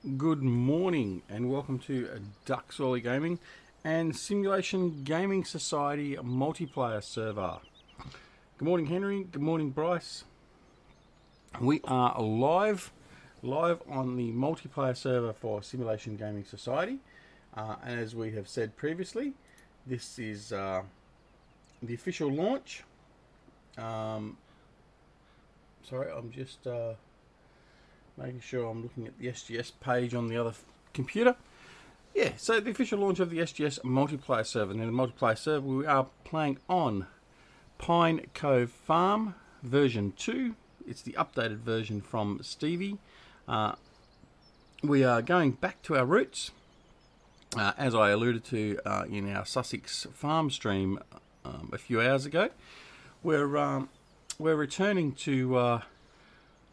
Good morning and welcome to DoughBoy Gaming and Simulation Gaming Society Multiplayer Server. Good morning Henry, good morning Bryce. We are live on the multiplayer server for Simulation Gaming Society. And as we have said previously, this is the official launch. Sorry, I'm just making sure I'm looking at the SGS page on the other computer. Yeah, so the official launch of the SGS Multiplayer Server. Now the Multiplayer Server, we are playing on Pine Cove Farm version 2. It's the updated version from Stevie. We are going back to our roots. As I alluded to in our Sussex farm stream a few hours ago, we're returning to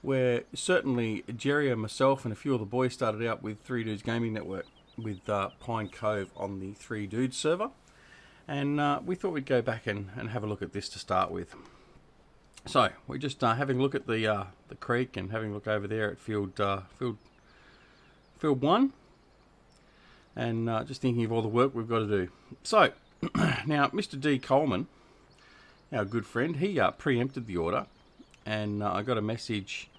where certainly Jerry and myself and a few of the boys started out with Three Dudes Gaming Network with Pine Cove on the Three Dudes server, and we thought we'd go back and have a look at this to start with. So we're just having a look at the creek and having a look over there at field 1, and just thinking of all the work we've got to do. So now Mr. D. Coleman, our good friend, he preempted the order, and I got a message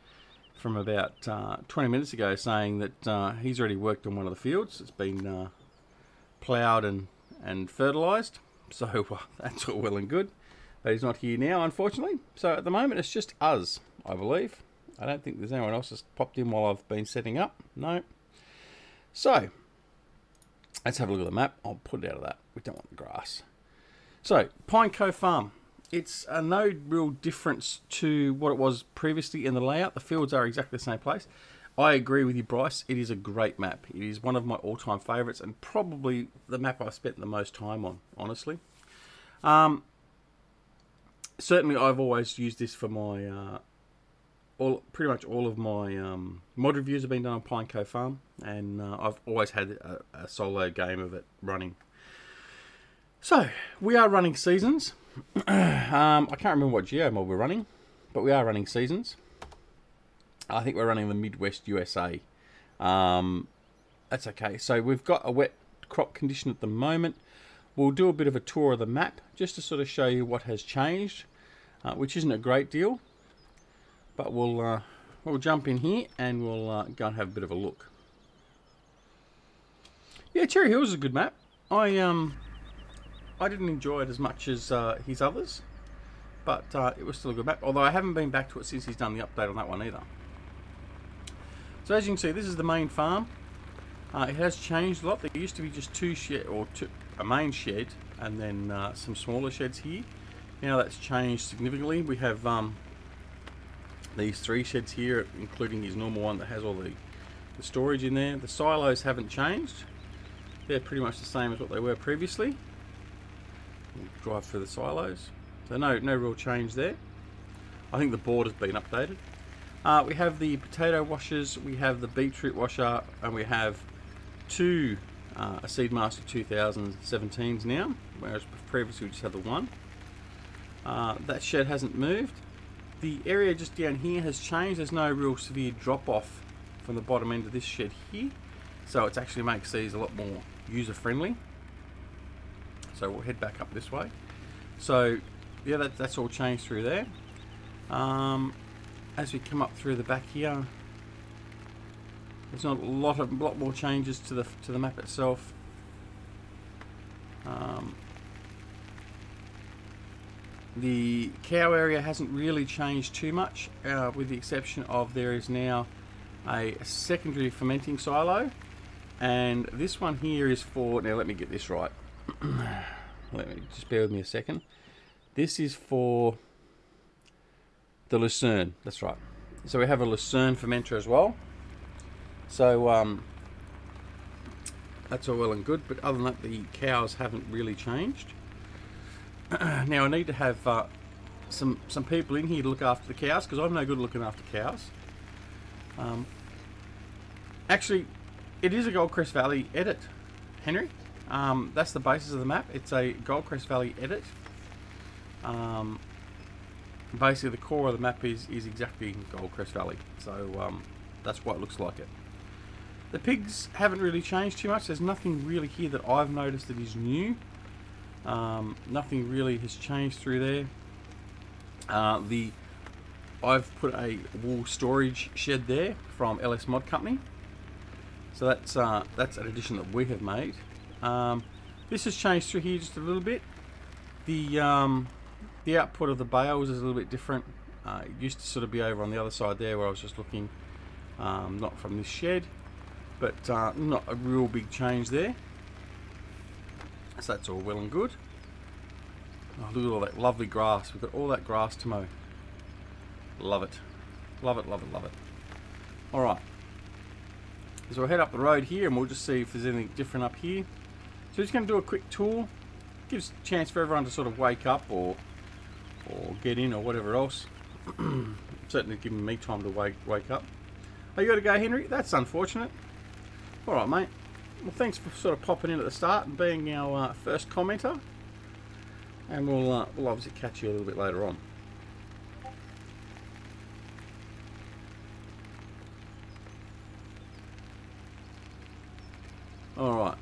from about 20 minutes ago saying that he's already worked on one of the fields. It's been ploughed and fertilised, so that's all well and good. But he's not here now, unfortunately. So at the moment it's just us, I believe. I don't think there's anyone else that's popped in while I've been setting up. No. So let's have a look at the map. I'll put it out of that. We don't want the grass. So Pine Cove Farm. It's no real difference to what it was previously in the layout. The fields are exactly the same place. I agree with you, Bryce. It is a great map. It is one of my all-time favourites and probably the map I've spent the most time on, honestly. Certainly, I've always used this for my... pretty much all of my mod reviews have been done on Pine Cove Farm, and I've always had a solo game of it running. So, we are running seasons. I can't remember what geo mod we're running, but we are running seasons. I think we're running the Midwest USA. That's okay. So we've got a wet crop condition at the moment. We'll do a bit of a tour of the map just to sort of show you what has changed, which isn't a great deal, but we'll jump in here and we'll go and have a bit of a look. Yeah, Cherry Hills is a good map. I didn't enjoy it as much as his others, but it was still a good map, although I haven't been back to it since he's done the update on that one either. So as you can see, this is the main farm. It has changed a lot. There used to be just a main shed and then some smaller sheds here. Now that's changed significantly. We have these 3 sheds here, including his normal one that has all the storage in there. The silos haven't changed. They're pretty much the same as what they were previously. We'll drive through the silos, so no real change there. I think the board has been updated. We have the potato washers, we have the beetroot washer, and we have 2 Seedmaster 2017s now, whereas previously we just had the 1. That shed hasn't moved. The area just down here has changed. There's no real severe drop off from the bottom end of this shed here, so it actually makes these a lot more user friendly. So we'll head back up this way. So yeah, that's all changed through there. As we come up through the back here, there's not a lot more changes to the map itself. The cow area hasn't really changed too much, with the exception of there is now a secondary fermenting silo, and this one here is for, now let me get this right. Let me just bear with me a second. This is for the lucerne. That's right. So we have a lucerne fermenter as well. So that's all well and good. But other than that, the cows haven't really changed. Now I need to have some people in here to look after the cows, because I'm no good looking after cows. Actually, it is a Goldcrest Valley edit, Henry. That's the basis of the map. It's a Goldcrest Valley edit. Basically the core of the map is exactly Goldcrest Valley, so that's why it looks like it. The pigs haven't really changed too much. There's nothing really here that I've noticed that is new. Nothing really has changed through there. I've put a wool storage shed there from LS Mod Company. So that's an addition that we have made. This has changed through here just a little bit. The output of the bales is a little bit different. It used to sort of be over on the other side there where I was just looking, not from this shed, but not a real big change there. So that's all well and good. Oh, look at all that lovely grass. We've got all that grass to mow. Love it. Love it, love it, love it. Alright. So we'll head up the road here and we'll just see if there's anything different up here. So we're just going to do a quick tour. Gives a chance for everyone to sort of wake up or get in or whatever else. Certainly giving me time to wake up. Oh, you got to go, Henry? That's unfortunate. Alright, mate. Well, thanks for sort of popping in at the start and being our first commenter. And we'll obviously catch you a little bit later on. Alright.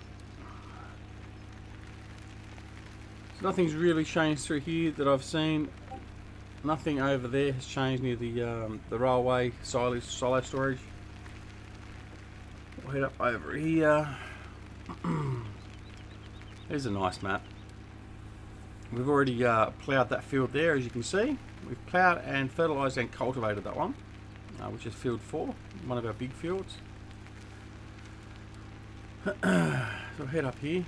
So nothing's really changed through here that I've seen. Nothing over there has changed near the railway silo storage. We'll head up over here. There's a nice map. We've already ploughed that field there, as you can see. We've ploughed and fertilised and cultivated that one, which is field 4, one of our big fields. So we'll head up here,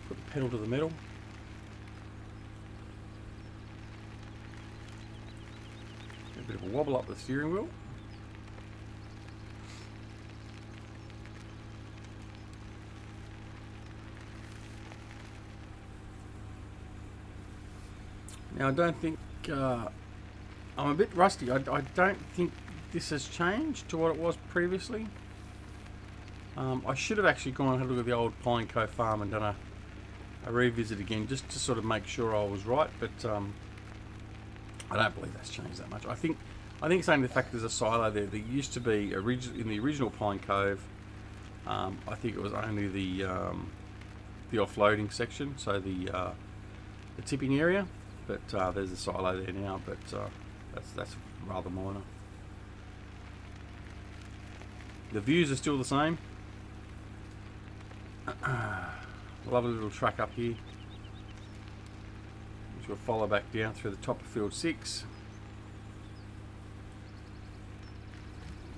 put the pedal to the metal. A bit of a wobble up the steering wheel. Now I don't think, I'm a bit rusty. I don't think this has changed to what it was previously. I should have actually gone and had a look at the old Pine Cove farm and done a revisit again just to sort of make sure I was right, but I don't believe that's changed that much. I think it's only the fact there's a silo there. There used to be, in the original Pine Cove, I think it was only the offloading section, so the tipping area. But there's a silo there now, but that's rather minor. The views are still the same. Lovely little track up here, which will follow back down through the top of field 6.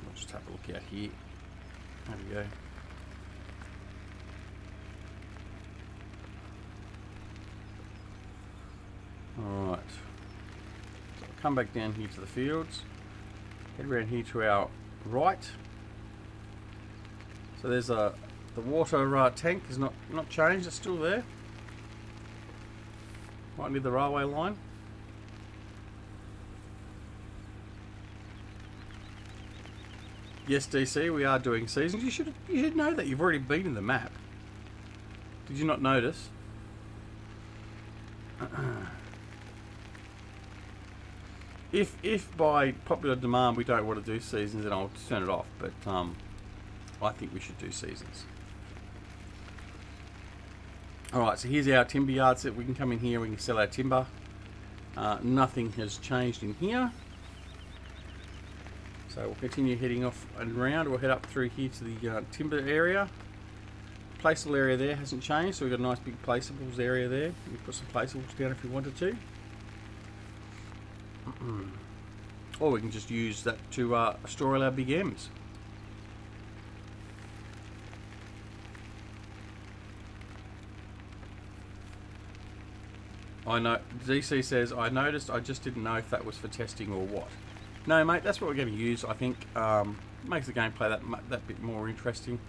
I'll just have a look out here. There we go. Alright, so I'll come back down here to the fields, head around here to our right. So there's the water tank is not changed, it's still there, right near the railway line. Yes, DC, we are doing seasons. You should know that. You've already been in the map. Did you not notice? If by popular demand we don't want to do seasons, then I'll turn it off, but I think we should do seasons. Alright, so here's our timber yards that we can come in here, we can sell our timber. Nothing has changed in here. So we'll continue heading off and around. We'll head up through here to the timber area. Placeable area there hasn't changed, so we've got a nice big placeables area there. You can put some placeables down if you wanted to. Or we can just use that to store all our big M's. I know, DC says, I noticed, I just didn't know if that was for testing or what. No, mate, that's what we're going to use, I think. Makes the gameplay that bit more interesting.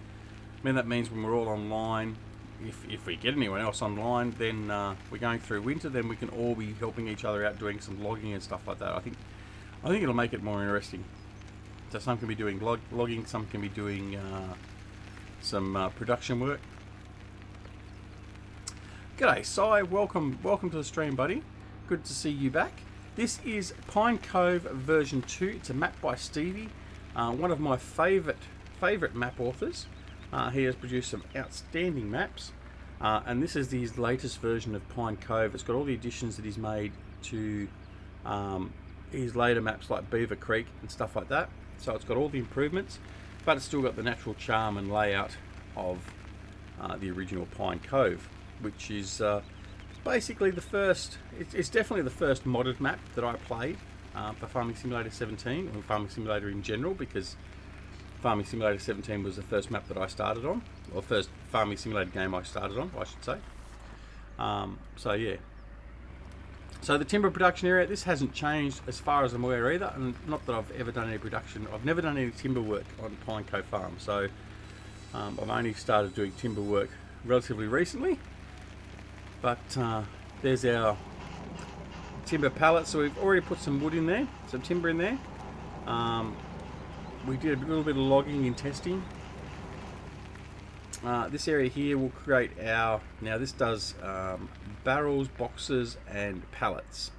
I mean, that means when we're all online, if we get anyone else online, then we're going through winter, then we can all be helping each other out doing some logging and stuff like that. I think it'll make it more interesting. So some can be doing logging, some can be doing some production work. G'day, Si. Welcome to the stream, buddy. Good to see you back. This is Pine Cove version 2. It's a map by Stevie, one of my favourite map authors. He has produced some outstanding maps, and this is his latest version of Pine Cove. It's got all the additions that he's made to his later maps like Beaver Creek and stuff like that. So it's got all the improvements, but it's still got the natural charm and layout of the original Pine Cove, which is basically the first, it's definitely the first modded map that I played for Farming Simulator 17, or Farming Simulator in general, because Farming Simulator 17 was the first map that I started on, or first Farming Simulator game I started on, I should say. So yeah. So the timber production area, this hasn't changed as far as I'm aware either, and not that I've ever done any production. I've never done any timber work on Pine Cove Farm, so I've only started doing timber work relatively recently. But there's our timber pallets, so we've already put some wood in there, some timber in there. We did a little bit of logging and testing. This area here will create our, now this does barrels, boxes and pallets.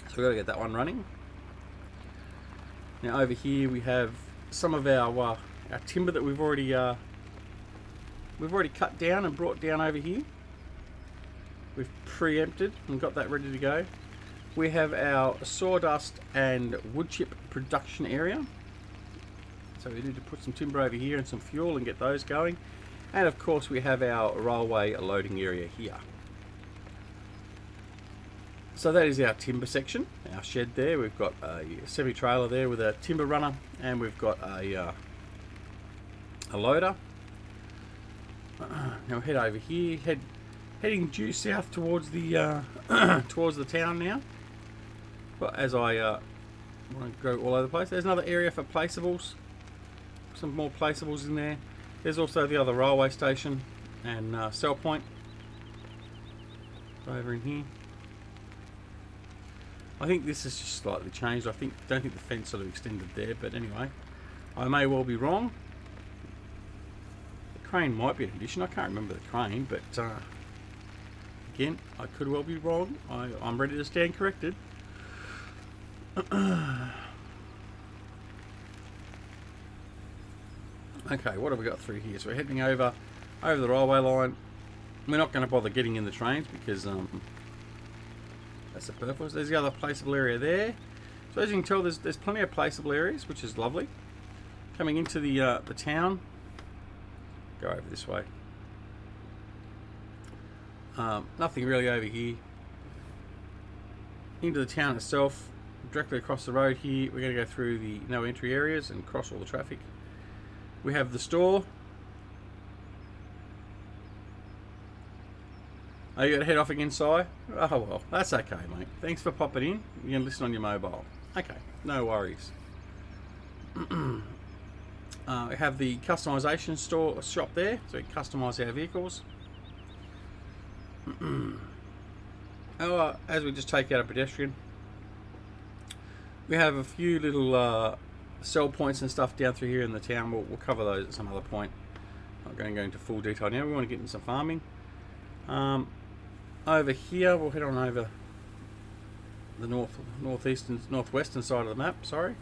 So we've got to get that one running. Now over here we have some of our timber that we've already cut down and brought down over here. We've preempted and got that ready to go. We have our sawdust and wood chip production area. So we need to put some timber over here and some fuel and get those going. And of course we have our railway loading area here. So that is our timber section, our shed there. We've got a semi-trailer there with a timber runner, and we've got a loader. Now head over here, heading due south towards the towards the town now. But as I want to go all over the place, there's another area for placeables. Some more placeables in there. There's also the other railway station and sell point over in here. I think this is just slightly changed. Don't think the fence sort of extended there, but anyway, I may well be wrong. The crane might be an addition. I can't remember the crane, but again, I could well be wrong. I'm ready to stand corrected. Okay, what have we got through here? So we're heading over the railway line. We're not going to bother getting in the trains because that's the purpose. There's the other placeable area there. So as you can tell, there's plenty of placeable areas, which is lovely. Coming into the town. Go over this way. Nothing really over here. Into the town itself. Directly across the road here, we're going to go through the no entry areas and cross all the traffic. We have the store. Oh, you got to head off again, Si? Oh well, that's okay, mate. Thanks for popping in. You can listen on your mobile. Okay, no worries. We have the customization shop there, so we can customize our vehicles. As we just take out a pedestrian, we have a few little sell points and stuff down through here in the town. We'll cover those at some other point. Not going to go into full detail now. We want to get into some farming. Over here, we'll head on over the northwestern side of the map. Sorry.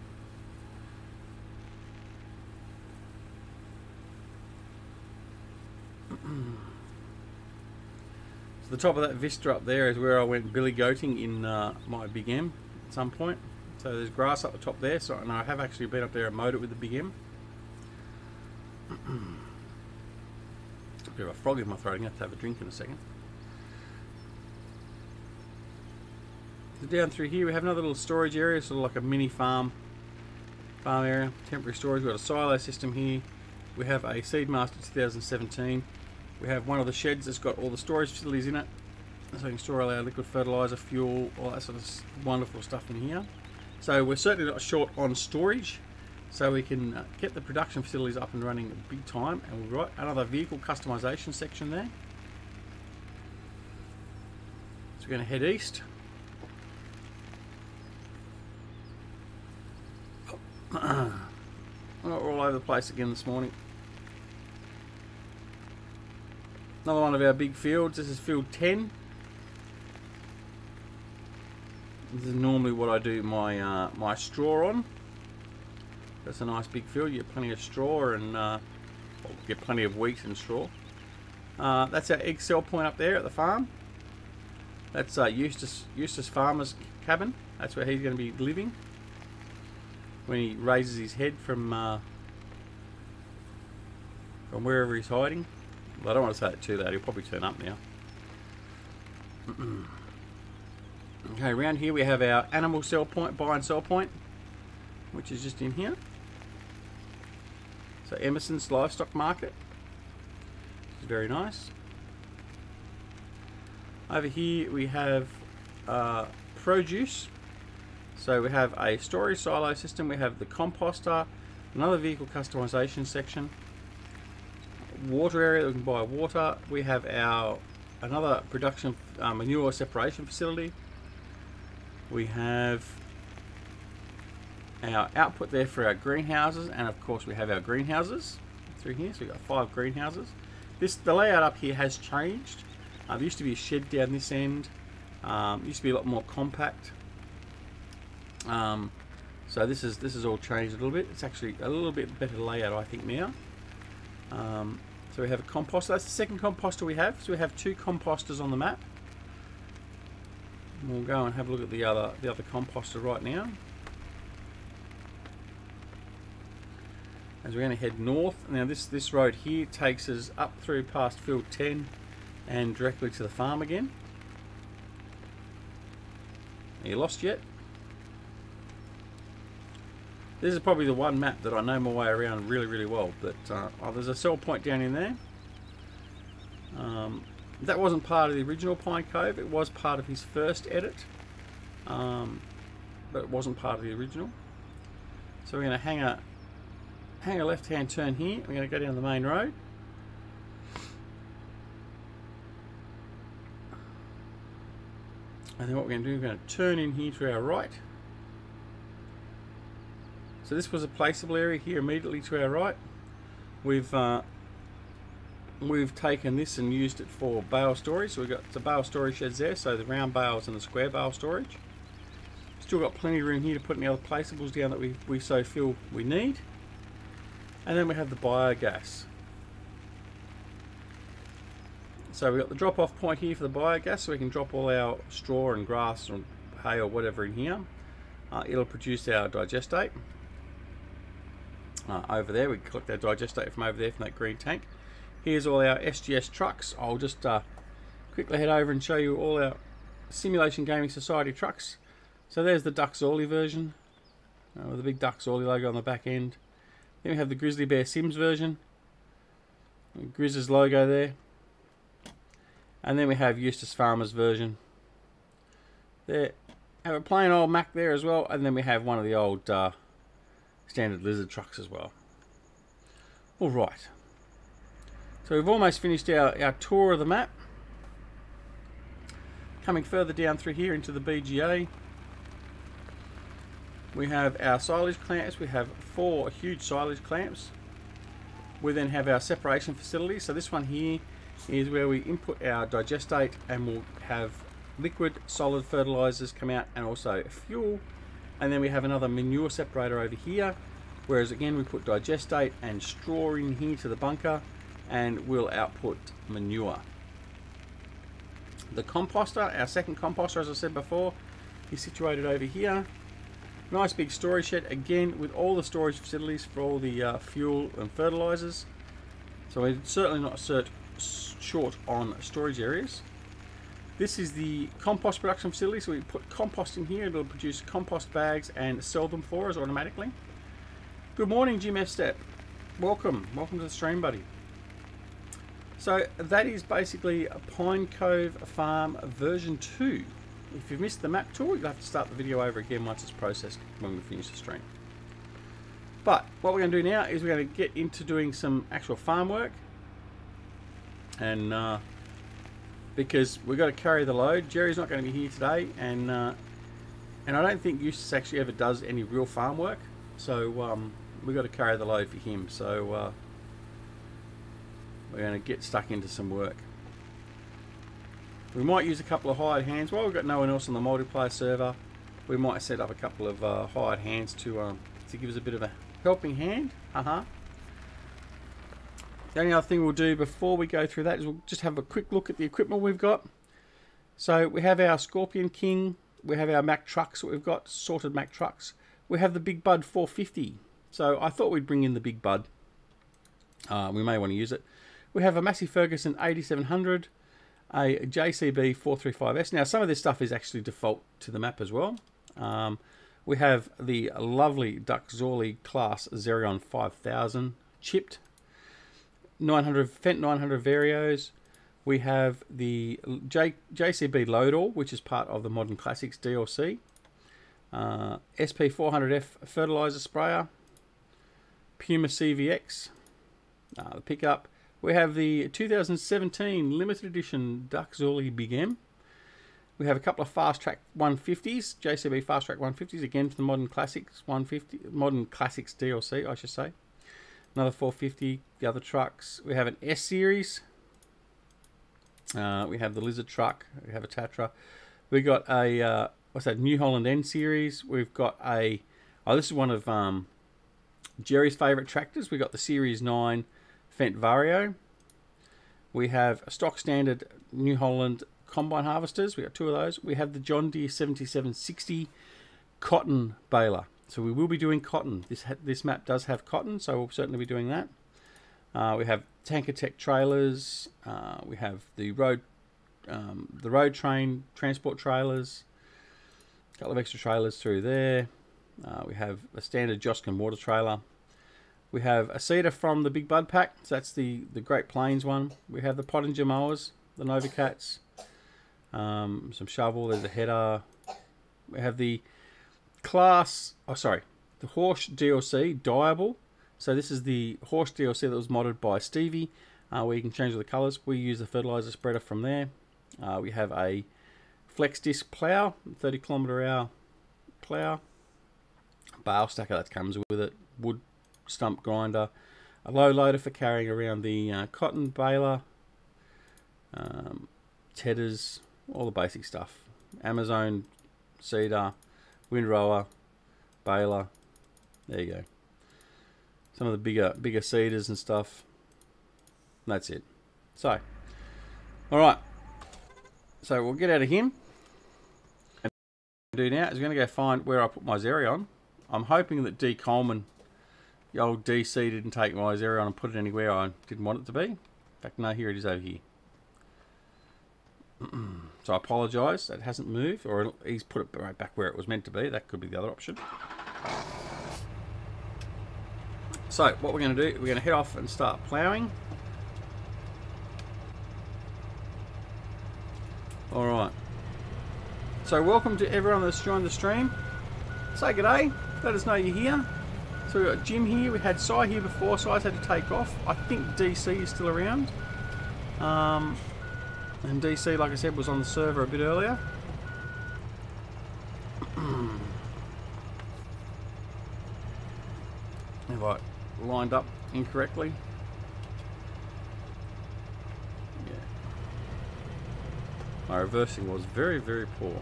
So the top of that vista up there is where I went billy goating in my Big M at some point. So there's grass up the top there, so and I have actually been up there and mowed it with the Big M. A bit of a frog in my throat. I'm going to have a drink in a second. So down through here we have another little storage area, sort of like a mini farm area, temporary storage. We've got a silo system here. We have a Seedmaster 2017. We have one of the sheds that's got all the storage facilities in it, so we can store all our liquid fertilizer, fuel, all that sort of wonderful stuff in here. So we're certainly not short on storage, so we can get the production facilities up and running big time. And we've got another vehicle customization section there. So we're going to head east. We're all over the place again this morning. Another one of our big fields. This is field 10. This is normally what I do my my straw on. That's a nice big field. You get plenty of straw and We'll get plenty of wheat and straw. That's our egg cell point up there at the farm. That's Eustace Pharmer's cabin. That's where he's going to be living when he raises his head from wherever he's hiding. Well, I don't want to say that too loud. He'll probably turn up now. Okay, around here we have our animal sell point, buy and sell point, which is just in here. So Emerson's livestock market, which is very nice. Over here we have produce. So we have a storage silo system, we have the composter, another vehicle customization section, water area that we can buy water. We have another production manure separation facility. We have our output there for our greenhouses, and of course we have our greenhouses through here. So we've got 5 greenhouses. The layout up here has changed. There used to be a shed down this end. Used to be a lot more compact. So this is all changed a little bit. It's actually a little bit better layout, I think, now. So we have a composter. That's the second composter we have. So we have 2 composters on the map. We'll go and have a look at the other composter right now. As we're going to head north. Now this road here takes us up through past field 10 and directly to the farm again. Are you lost yet? This is probably the one map that I know my way around really, really well. But there's a sell point down in there. That wasn't part of the original Pine Cove. It was part of his first edit, but it wasn't part of the original. So we're going to hang a left-hand turn here. We're going to go down the main road. And then what we're going to do, we're going to turn in here to our right. So this was a placeable area here immediately to our right. We've taken this and used it for bale storage. So we've got the bale storage sheds there, so the round bales and the square bale storage. Still got plenty of room here to put any other placeables down that we so feel we need. And then we have the biogas. So we've got the drop off point here for the biogas, so we can drop all our straw and grass or hay or whatever in here. It'll produce our digestate. Over there, we collect our digestate from over there from that green tank. Here's all our SGS trucks. I'll just quickly head over and show you all our Simulation Gaming Society trucks. So there's the DoughBoy version with the big DoughBoy logo on the back end. Then we have the Grizzly Bear Sims version, Grizzly's logo there, and then we have Eustace Pharmer's version. There, have a plain old Mack there as well, and then we have one of the old standard lizard trucks as well. All right. So we've almost finished our tour of the map. Coming further down through here into the BGA, we have our silage clamps. We have 4 huge silage clamps. We then have our separation facility. So this one here is where we input our digestate, and we'll have liquid, solid fertilizers come out, and also fuel. And then we have another manure separator over here, whereas again we put digestate and straw in here to the bunker, and we'll output manure. The composter, our second composter, as I said before, is situated over here. Nice big storage shed, again with all the storage facilities for all the fuel and fertilizers. So we're certainly not short on storage areas. This is the compost production facility, so we put compost in here. It'll produce compost bags and sell them for us automatically. Good morning, Jim F. Step. Welcome to the stream, buddy. So that is basically a Pine Cove Farm version 2. If you've missed the map tour, you'll have to start the video over again once it's processed when we finish the stream. But what we're going to do now is we're going to get into doing some actual farm work, and because we've got to carry the load. Jerry's not going to be here today, and I don't think Eustace actually ever does any real farm work, so we've got to carry the load for him. So we're going to get stuck into some work. We might use a couple of hired hands. While we've got no one else on the multiplayer server, we might set up a couple of hired hands to give us a bit of a helping hand. The only other thing we'll do before we go through that is we'll just have a quick look at the equipment we've got. So we have our Scorpion King, we have our Mack trucks that we've got, sorted Mack trucks. We have the Big Bud 450. So I thought we'd bring in the Big Bud. We may want to use it. We have a Massey Ferguson 8700, a JCB 435S. Now some of this stuff is actually default to the map as well. We have the lovely DoughBoy class Xerion 5000 chipped. 900 Fent 900 Varios. We have the JCB Load-All, which is part of the Modern Classics DLC. SP400F fertilizer sprayer. Puma CVX, the pickup. We have the 2017 limited edition DoughBoy Big M. We have a couple of Fast Track 150s, JCB Fast Track 150s, again for the Modern Classics 150, Modern Classics DLC, I should say. Another 450, the other trucks. We have an S series. We have the Lizard truck. We have a Tatra. We got a what's that? New Holland N series. We've got a this is one of Jerry's favourite tractors. We got the Series 9 Fent Vario. We have a stock standard New Holland combine harvesters. We got 2 of those. We have the John Deere 7760 cotton baler. So we will be doing cotton. This map does have cotton, so we'll certainly be doing that. We have Tanker Tech trailers. We have the road train transport trailers. A couple of extra trailers through there. We have a standard Joskin water trailer. We have a seeder from the Big Bud pack. So that's the Great Plains one. We have the Pottinger mowers, the Nova Cats. Some shovel. There's a header. We have the class, the Horse DLC dyeable. So this is the Horse DLC that was modded by Stevie, where you can change all the colours. We use the fertilizer spreader from there. We have a flex disc plough, 30 km/h plough, bale stacker that comes with it, wood stump grinder, a low loader for carrying around the cotton baler, tedders, all the basic stuff, Amazon seeder, windrower, baler. There you go. Some of the bigger seeders and stuff. That's it. So, all right. So we'll get out of him. What I'm going to do now is we're going to go find where I put my Xerion. I'm hoping that D Coleman, the old DC, didn't take my Xerion and put it anywhere I didn't want it to be. In fact, no, here it is over here. So I apologise, that hasn't moved, or he's put it right back where it was meant to be. That could be the other option. So what we're going to do, we're going to head off and start ploughing. Alright. So welcome to everyone that's joined the stream. Say g'day, let us know you're here. So we've got Jim here, we had Cy here before, Cy's had to take off. I think DC is still around. And DC, like I said, was on the server a bit earlier. Have I lined up incorrectly? Yeah. My reversing was very, very poor.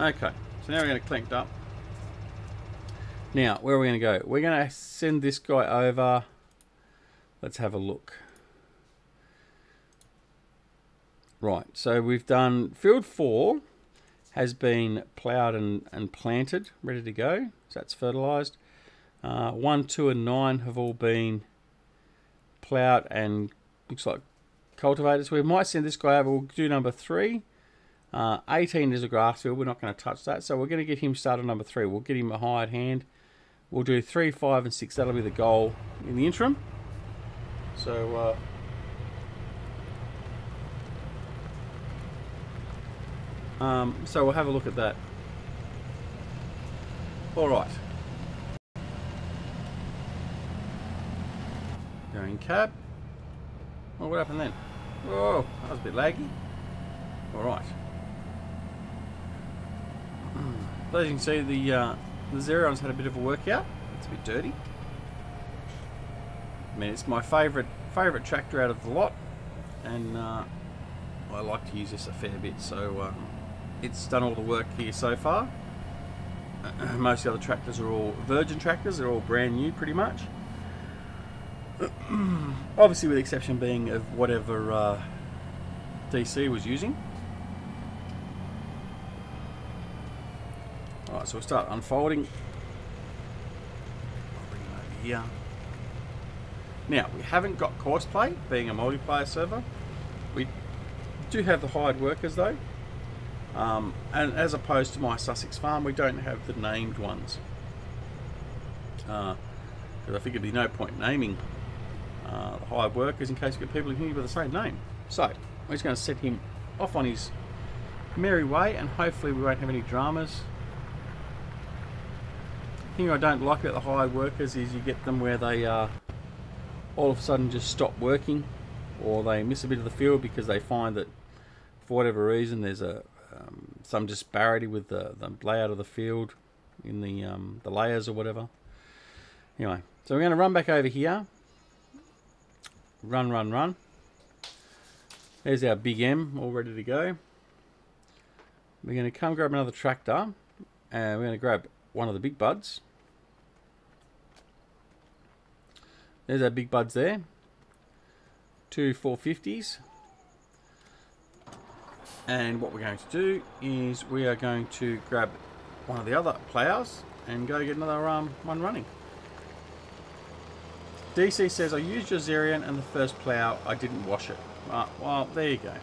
Okay, so now we're going to connect up. Now, where are we going to go? We're going to send this guy over. Let's have a look. Right, so we've done field 4 has been ploughed and planted, ready to go. So that's fertilised. 1, 2 and 9 have all been ploughed and looks like cultivated. So we might send this guy over. We'll do number 3. 18 is a grass field. We're not going to touch that. So we're going to get him started on number 3. We'll get him a hired hand. We'll do 3, 5 and 6. That'll be the goal in the interim. So so we'll have a look at that. Alright. Going cab. Oh, what happened then? Whoa, that was a bit laggy. Alright. As you can see, the Xerion's had a bit of a workout. It's a bit dirty. I mean, it's my favourite tractor out of the lot, and I like to use this a fair bit, so it's done all the work here so far. Most of the other tractors are all virgin tractors, they're all brand new pretty much. Obviously with the exception being of whatever DC was using. Alright, so we'll start unfolding. I'll bring him over here. Now, we haven't got courseplay, being a multiplayer server. We do have the hired workers though. And as opposed to my Sussex farm, we don't have the named ones. Because I figured there'd be no point naming the hired workers in case you get people in here with the same name. So, we're just going to set him off on his merry way, and hopefully we won't have any dramas. The thing I don't like about the hired workers is you get them where they all of a sudden just stop working, or they miss a bit of the field because they find that for whatever reason there's some disparity with the layout of the field in the layers or whatever. Anyway, so we're going to run back over here. Run. There's our big M all ready to go. We're going to come grab another tractor, and we're going to grab one of the big buds. There's our big buds there. 2 450s. And what we're going to do is we are going to grab one of the other plows and go get another one running. DC says, I used your Zerion and the first plow, I didn't wash it. Right, well, there you go.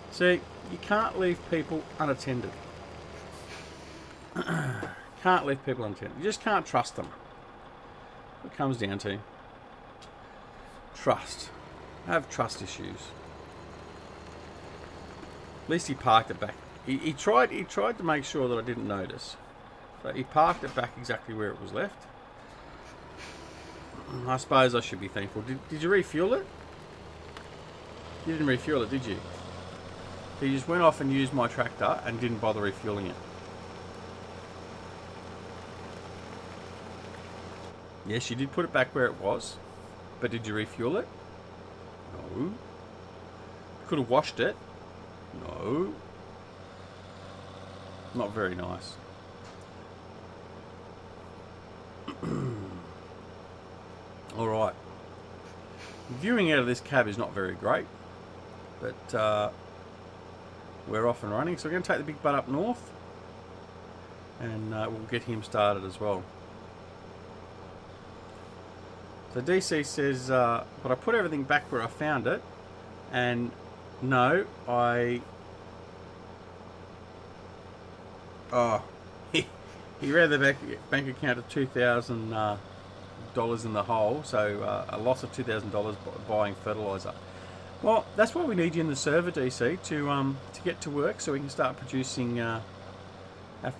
See, you can't leave people unattended. Can't leave people unattended. You just can't trust them. It comes down to trust. I have trust issues. At least he parked it back. He tried to make sure that I didn't notice. But he parked it back exactly where it was left. I suppose I should be thankful. Did you refuel it? You didn't refuel it, did you? He just went off and used my tractor and didn't bother refueling it. Yes, you did put it back where it was. But did you refuel it? No. Could have washed it. No. Not very nice. Alright. Viewing out of this cab is not very great. But we're off and running. So we're going to take the big bud up north. And we'll get him started as well. So DC says, but I put everything back where I found it. And no, he ran the bank account of $2,000 in the hole, so a loss of $2,000 buying fertilizer. Well, that's why we need you in the server, DC, to get to work so we can start producing our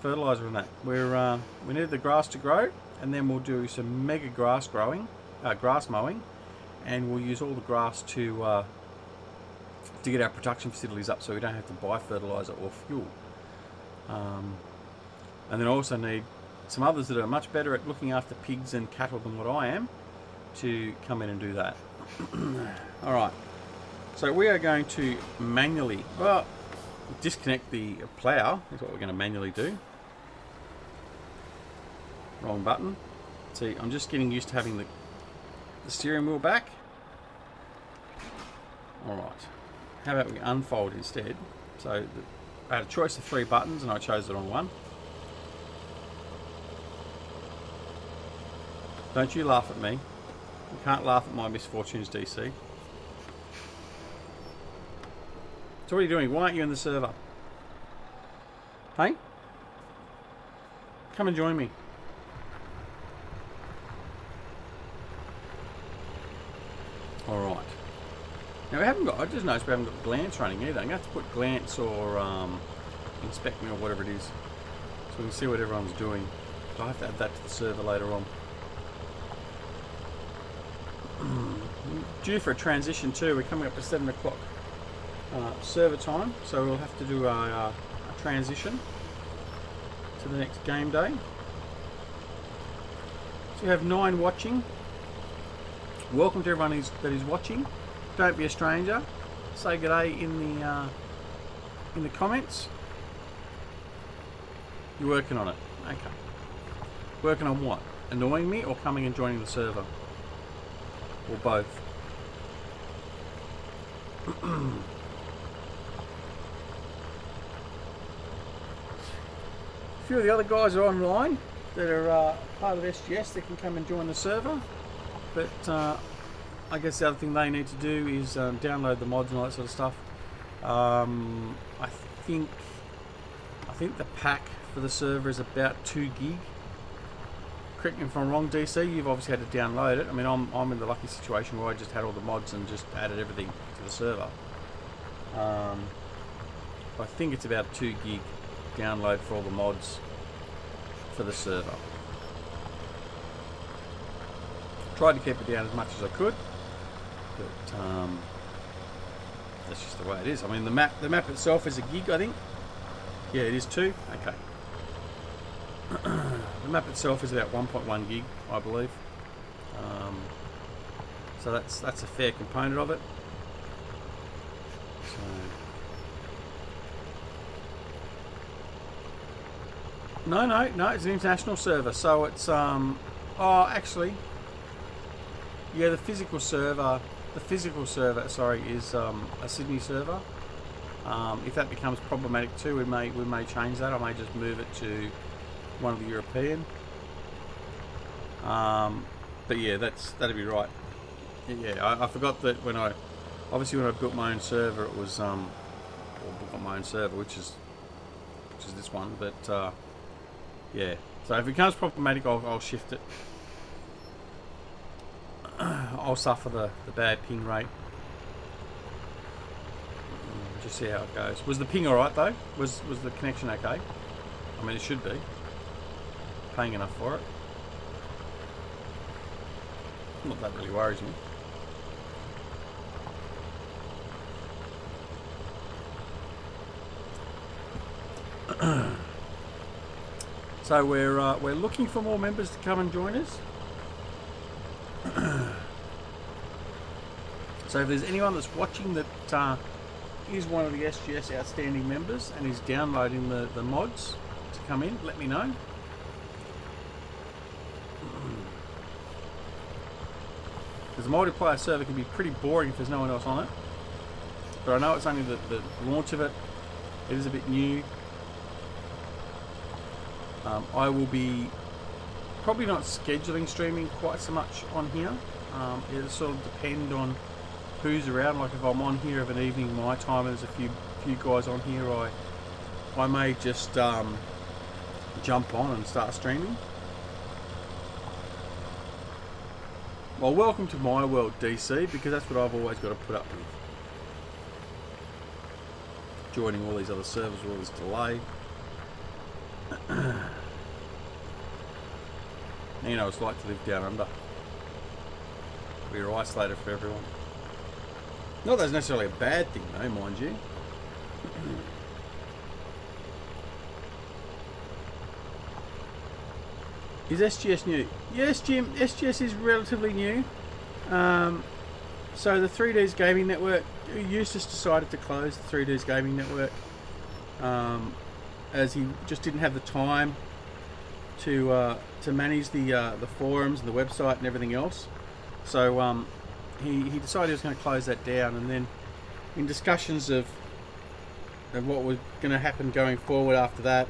fertilizer and that. We need the grass to grow, and then we'll do some mega grass mowing, and we'll use all the grass to get our production facilities up so we don't have to buy fertilizer or fuel. And then also need some others that are much better at looking after pigs and cattle than what I am to come in and do that. Alright, so we are going to manually, well, disconnect the plough is what we're going to manually do. Wrong button. See, I'm just getting used to having the steering wheel back. Alright, how about we unfold instead? So I had a choice of 3 buttons and I chose the wrong one. Don't you laugh at me. You can't laugh at my misfortunes, DC. So what are you doing? Why aren't you in the server? Hey? Come and join me. Alright. Now we haven't got, I just noticed we haven't got glance running either. I'm going to have to put glance or inspect me or whatever it is. So we can see what everyone's doing. So I have to add that to the server later on. Due for a transition too. We're coming up to 7 o'clock server time, so we'll have to do a transition to the next game day. So we have 9 watching. Welcome to everyone that is watching. Don't be a stranger. Say good day in the comments. You're working on it. Okay. Working on what? Annoying me or coming and joining the server? or both. A few of the other guys are online that are part of SGS that can come and join the server, but I guess the other thing they need to do is download the mods and all that sort of stuff. I think the pack for the server is about 2 gig. Correct me if I'm wrong, DC. You've obviously had to download it. I mean, I'm in the lucky situation where I just had all the mods and just added everything to the server. I think it's about 2 gig download for all the mods for the server. Tried to keep it down as much as I could, but that's just the way it is. I mean, the map itself is a gig, I think. Yeah, it is 2. Okay. The map itself is about 1.1 gig, I believe. So that's a fair component of it. No, it's an international server. So it's oh, actually, yeah, the physical server, sorry, is a Sydney server. If that becomes problematic too, we may change that. I may just move it to one of the European. But yeah, that'd be right. Yeah, I forgot that when I built my own server, it was or built my own server, which is this one. But yeah, so if it becomes problematic, I'll shift it. I'll suffer the bad ping rate. Just see how it goes. Was the ping alright though? Was the connection okay? I mean, it should be. Paying enough for it. Not that really worries me. So we're looking for more members to come and join us. So if there's anyone that's watching that is one of the SGS outstanding members and is downloading the mods to come in, let me know. Because the multiplayer server can be pretty boring if there's no one else on it. But I know it's only the launch of it. It is a bit new. I will be probably not scheduling streaming quite so much on here. It'll sort of depend on who's around. Like if I'm on here of an evening my time and there's a few guys on here, I may just jump on and start streaming. Well, welcome to my world, DC, because that's what I've always got to put up with. Joining all these other servers with all this delay. You know, it's like to live down under. We're isolated for everyone. Not that that's necessarily a bad thing though, mind you. Is SGS new? Yes, Jim, SGS is relatively new. So the 3Ds Gaming Network, Eustace decided to close the 3Ds Gaming Network as he just didn't have the time to manage the forums and the website and everything else. So he decided he was going to close that down, and then in discussions of what was going to happen going forward after that,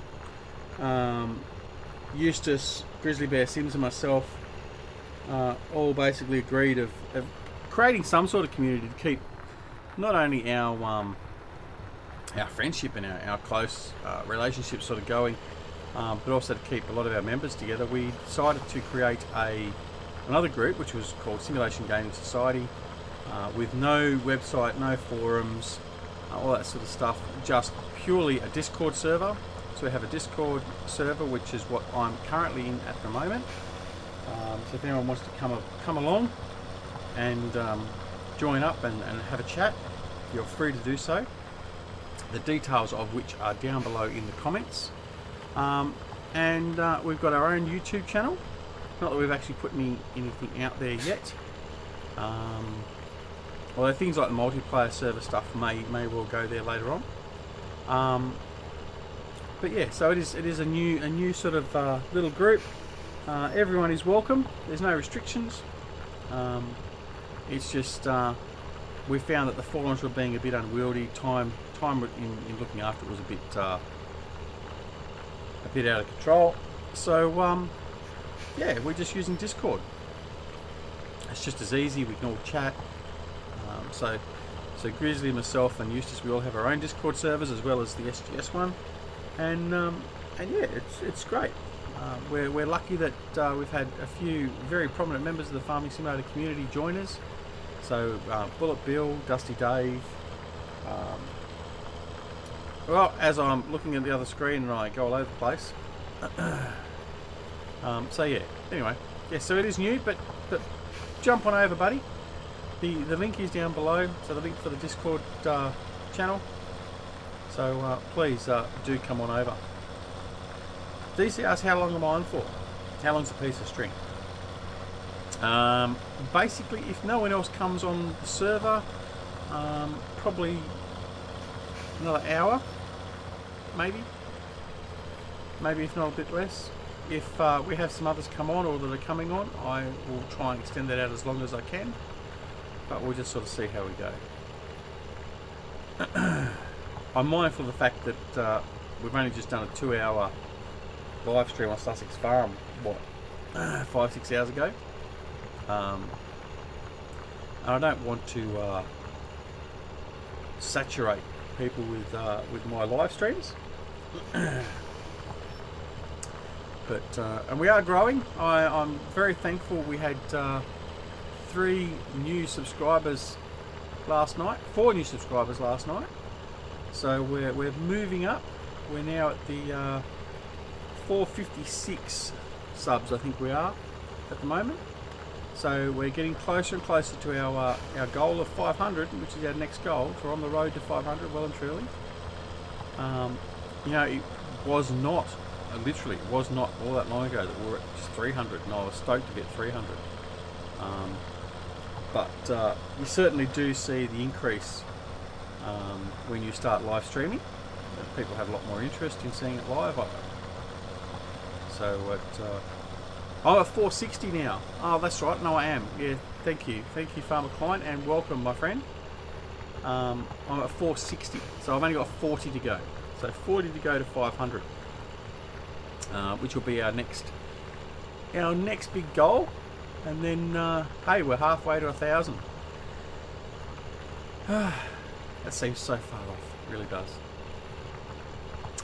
Eustace, Grizzly Bear Sims and myself all basically agreed of creating some sort of community to keep not only our friendship and our close relationships sort of going, but also to keep a lot of our members together. We decided to create another group which was called Simulation Gaming Society, with no website, no forums, all that sort of stuff, just purely a Discord server. So we have a Discord server, which is what I'm currently in at the moment. So if anyone wants to come along and join up and have a chat, you're free to do so. The details of which are down below in the comments. And we've got our own YouTube channel. Not that we've actually put anything out there yet. Although things like the multiplayer server stuff may well go there later on. But yeah, so it is a new sort of little group. Everyone is welcome. There's no restrictions. It's just we found that the forums were being a bit unwieldy. Time in looking after it was a bit out of control. So yeah, we're just using Discord. It's just as easy. We can all chat. So Grizzly, myself, and Eustace, we all have our own Discord servers as well as the SGS one, and yeah, it's great. We're lucky that we've had a few very prominent members of the Farming Simulator community join us. So Bullet Bill, Dusty Dave. Well, as I'm looking at the other screen and I go all over the place. So yeah. Anyway, yeah. So it is new, but jump on over, buddy. The link is down below. So the link for the Discord channel. So please do come on over. DC asks, how long am I on for? How long's a piece of string? Basically, if no one else comes on the server, probably another hour, maybe if not a bit less. If we have some others come on or that are coming on, I will try and extend that out as long as I can, but we'll just sort of see how we go. I'm mindful of the fact that we've only just done a 2-hour live stream on Sussex Farm, what, 5-6 hours ago, and I don't want to saturate people with my live streams. But and we are growing. I'm very thankful. We had 3 new subscribers last night, 4 new subscribers last night. So we're moving up. We're now at the 456 subs, I think we are at the moment. So we're getting closer and closer to our goal of 500, which is our next goal. So we're on the road to 500, well and truly. You know, it was not, literally, it was not all that long ago that we were at just 300, and I was stoked to be at 300. But you certainly do see the increase when you start live streaming. People have a lot more interest in seeing it live. So I'm at 460 now. Oh, that's right. No, I am. Yeah, thank you, Farmer Client, and welcome, my friend. I'm at 460, so I've only got 40 to go. So 40 to go to 500, which will be our next big goal. And then, hey, we're halfway to 1,000. That seems so far off. It really does.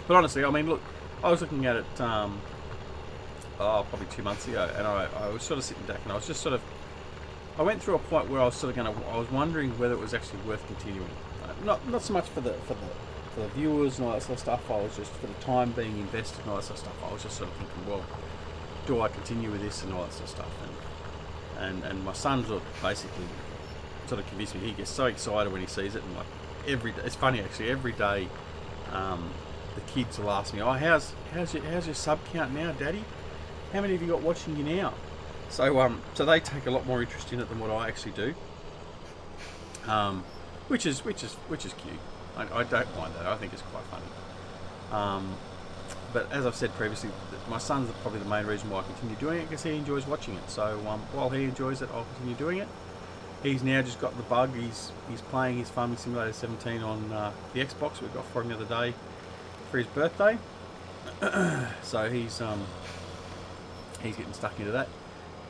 But honestly, I mean, look, I was looking at it, probably 2 months ago, and I was sort of sitting back, and I was just sort of, I went through a point where I was sort of I was wondering whether it was actually worth continuing. Not so much for the viewers and all that sort of stuff. I was just, for the time being invested and all that sort of stuff, I was just sort of thinking, well, do I continue with this and all that sort of stuff? And my son basically sort of convinced me. He gets so excited when he sees it, and like every day, it's funny actually, every day the kids will ask me, oh, how's your sub count now, Daddy? How many have you got watching you now? So so they take a lot more interest in it than what I actually do, which is cute. I don't mind that. I think it's quite funny. But as I've said previously, my son's probably the main reason why I continue doing it, because he enjoys watching it. So while he enjoys it, I'll continue doing it. He's now just got the bug. He's playing his Farming Simulator 17 on the Xbox we got for him the other day for his birthday. So he's getting stuck into that,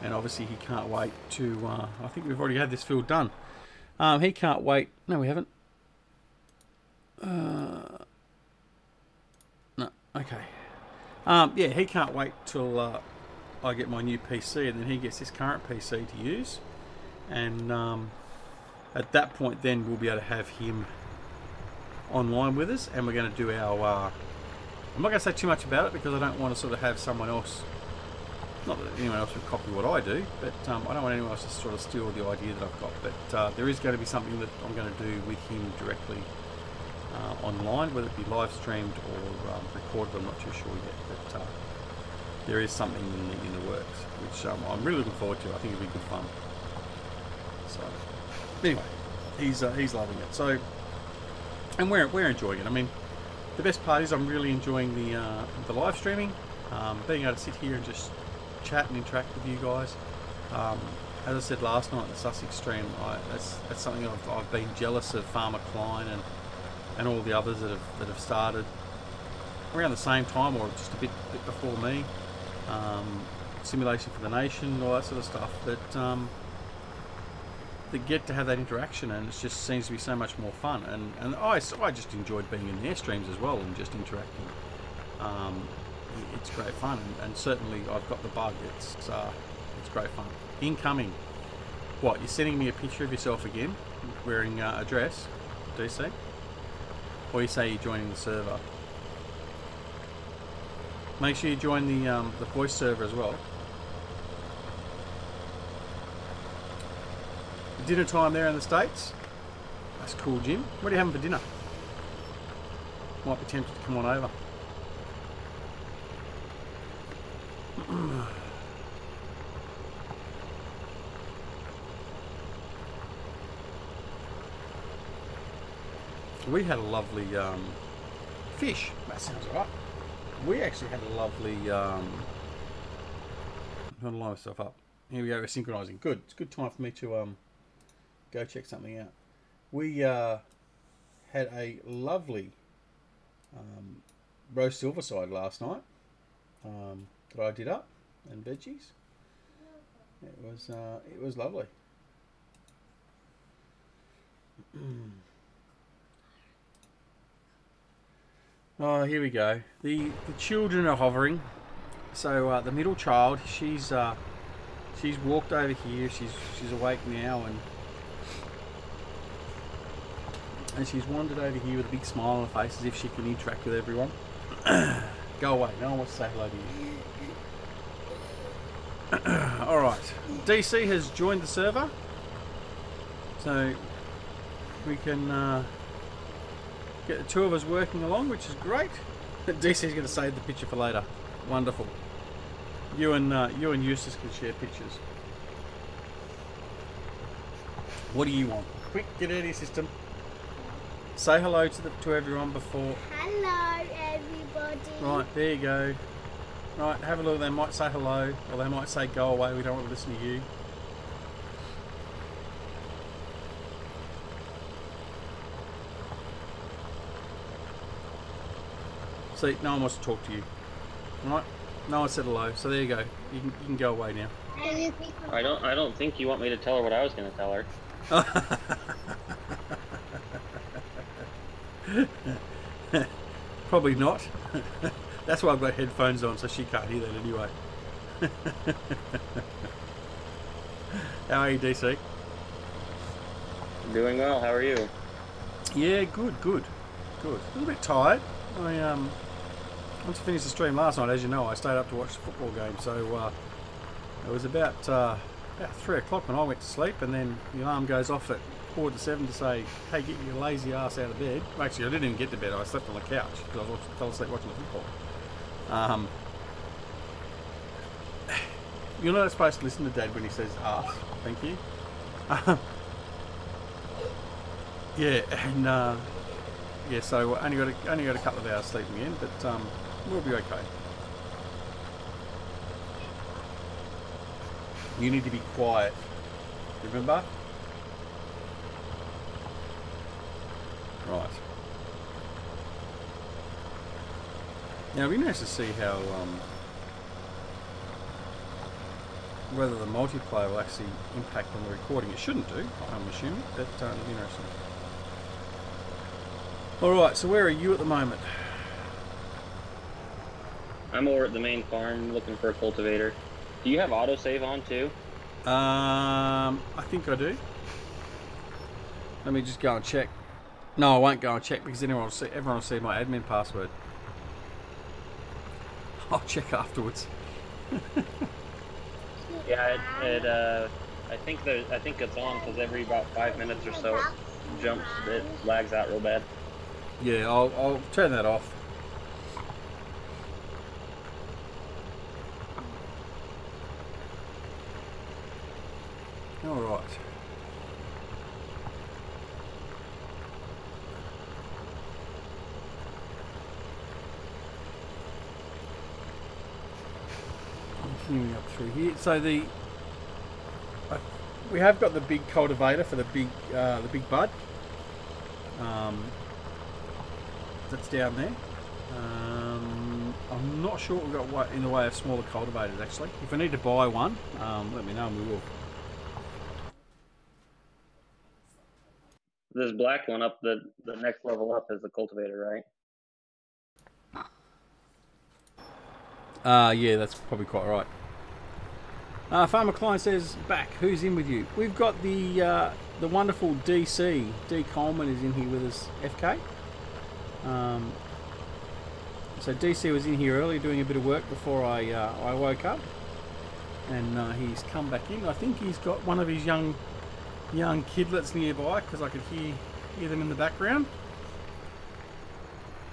and obviously he can't wait to. I think we've already had this field done. He can't wait. No, we haven't. No. Okay. Yeah, he can't wait till I get my new PC, and then he gets his current PC to use, and at that point then we'll be able to have him online with us, and we're going to do our I'm not going to say too much about it, because I don't want to sort of have someone else, not that anyone else would copy what I do, but I don't want anyone else to sort of steal the idea that I've got. But there is going to be something that I'm going to do with him directly online, whether it be live streamed or recorded. I'm not too sure yet, but there is something in the works, which I'm really looking forward to. I think it'll be good fun. So anyway, he's loving it. So, and we're enjoying it. I mean, the best part is I'm really enjoying the live streaming, being able to sit here and just chat and interact with you guys. as I said last night, the Sussex stream, that's something I've been jealous of Farmer Klein and all the others that have started around the same time or just a bit before me. Simulation for the Nation, all that sort of stuff. That get to have that interaction, and it just seems to be so much more fun. And I just enjoyed being in their streams as well and just interacting. It's great fun, and certainly I've got the bug. It's great fun. Incoming. What, you're sending me a picture of yourself again, wearing a dress, DC? Or you say you're joining the server? Make sure you join the voice server as well. Dinner time there in the States. That's cool, Jim. What are you having for dinner? Might be tempted to come on over. We had a lovely fish. That sounds right. We actually had a lovely. I'm going to line myself up. Here we go. We're synchronising. Good. It's a good time for me to go check something out. We had a lovely roast silverside last night that I did up, and veggies. It was lovely. Oh, here we go. The children are hovering. So the middle child, she's walked over here. She's awake now, and she's wandered over here with a big smile on her face as if she can interact with everyone. Go away. No one wants to say hello to you. All right. DC has joined the server, so we can. Get the two of us working along, which is great. DC's going to save the picture for later. Wonderful. You and Eustace can share pictures. What do you want? Quick, get out of your system. Say hello to everyone before. Hello, everybody. Right, there you go. Right, have a look. They might say hello, or they might say go away. We don't want to listen to you. See, no one wants to talk to you. Alright? No one said hello, so there you go. You can go away now. I don't think you want me to tell her what I was going to tell her. Probably not. That's why I've got headphones on, so she can't hear that anyway. How are you, DC? Doing well, how are you? Yeah, good. A little bit tired. Once I finished the stream last night, as you know, I stayed up to watch the football game, so it was about 3 o'clock when I went to sleep, and then the alarm goes off at 7:15 to say, hey, get your lazy ass out of bed. Actually, I didn't even get to bed. I slept on the couch because I fell asleep watching the football. You're not supposed to listen to Dad when he says ass. Thank you. Yeah, and yeah, so only got a couple of hours sleep in the end, but we'll be okay. You need to be quiet. Remember? Right. Now it'd be nice to see how whether the multiplayer will actually impact on the recording. It shouldn't do, I'm assuming, but it'll be interesting. Alright, so where are you at the moment? I'm over at the main farm looking for a cultivator. Do you have autosave on too? I think I do. Let me just go and check. No, I won't go and check because everyone will see my admin password. I'll check afterwards. Yeah, I think it's on because every about 5 minutes or so it lags out real bad. Yeah, I'll turn that off. All right. Continuing up through here. So the We have got the big cultivator for the big bud. That's down there. I'm not sure what we've got in the way of smaller cultivators actually. If we need to buy one, let me know and we will. This black one up, the next level up is the cultivator, right? Yeah, that's probably quite right. Farmer Klein says, back, who's in with you? We've got the wonderful DC. D. Coleman is in here with us, FK. So DC was in here earlier doing a bit of work before I woke up. And he's come back in. I think he's got one of his young kidlets nearby because I could hear them in the background.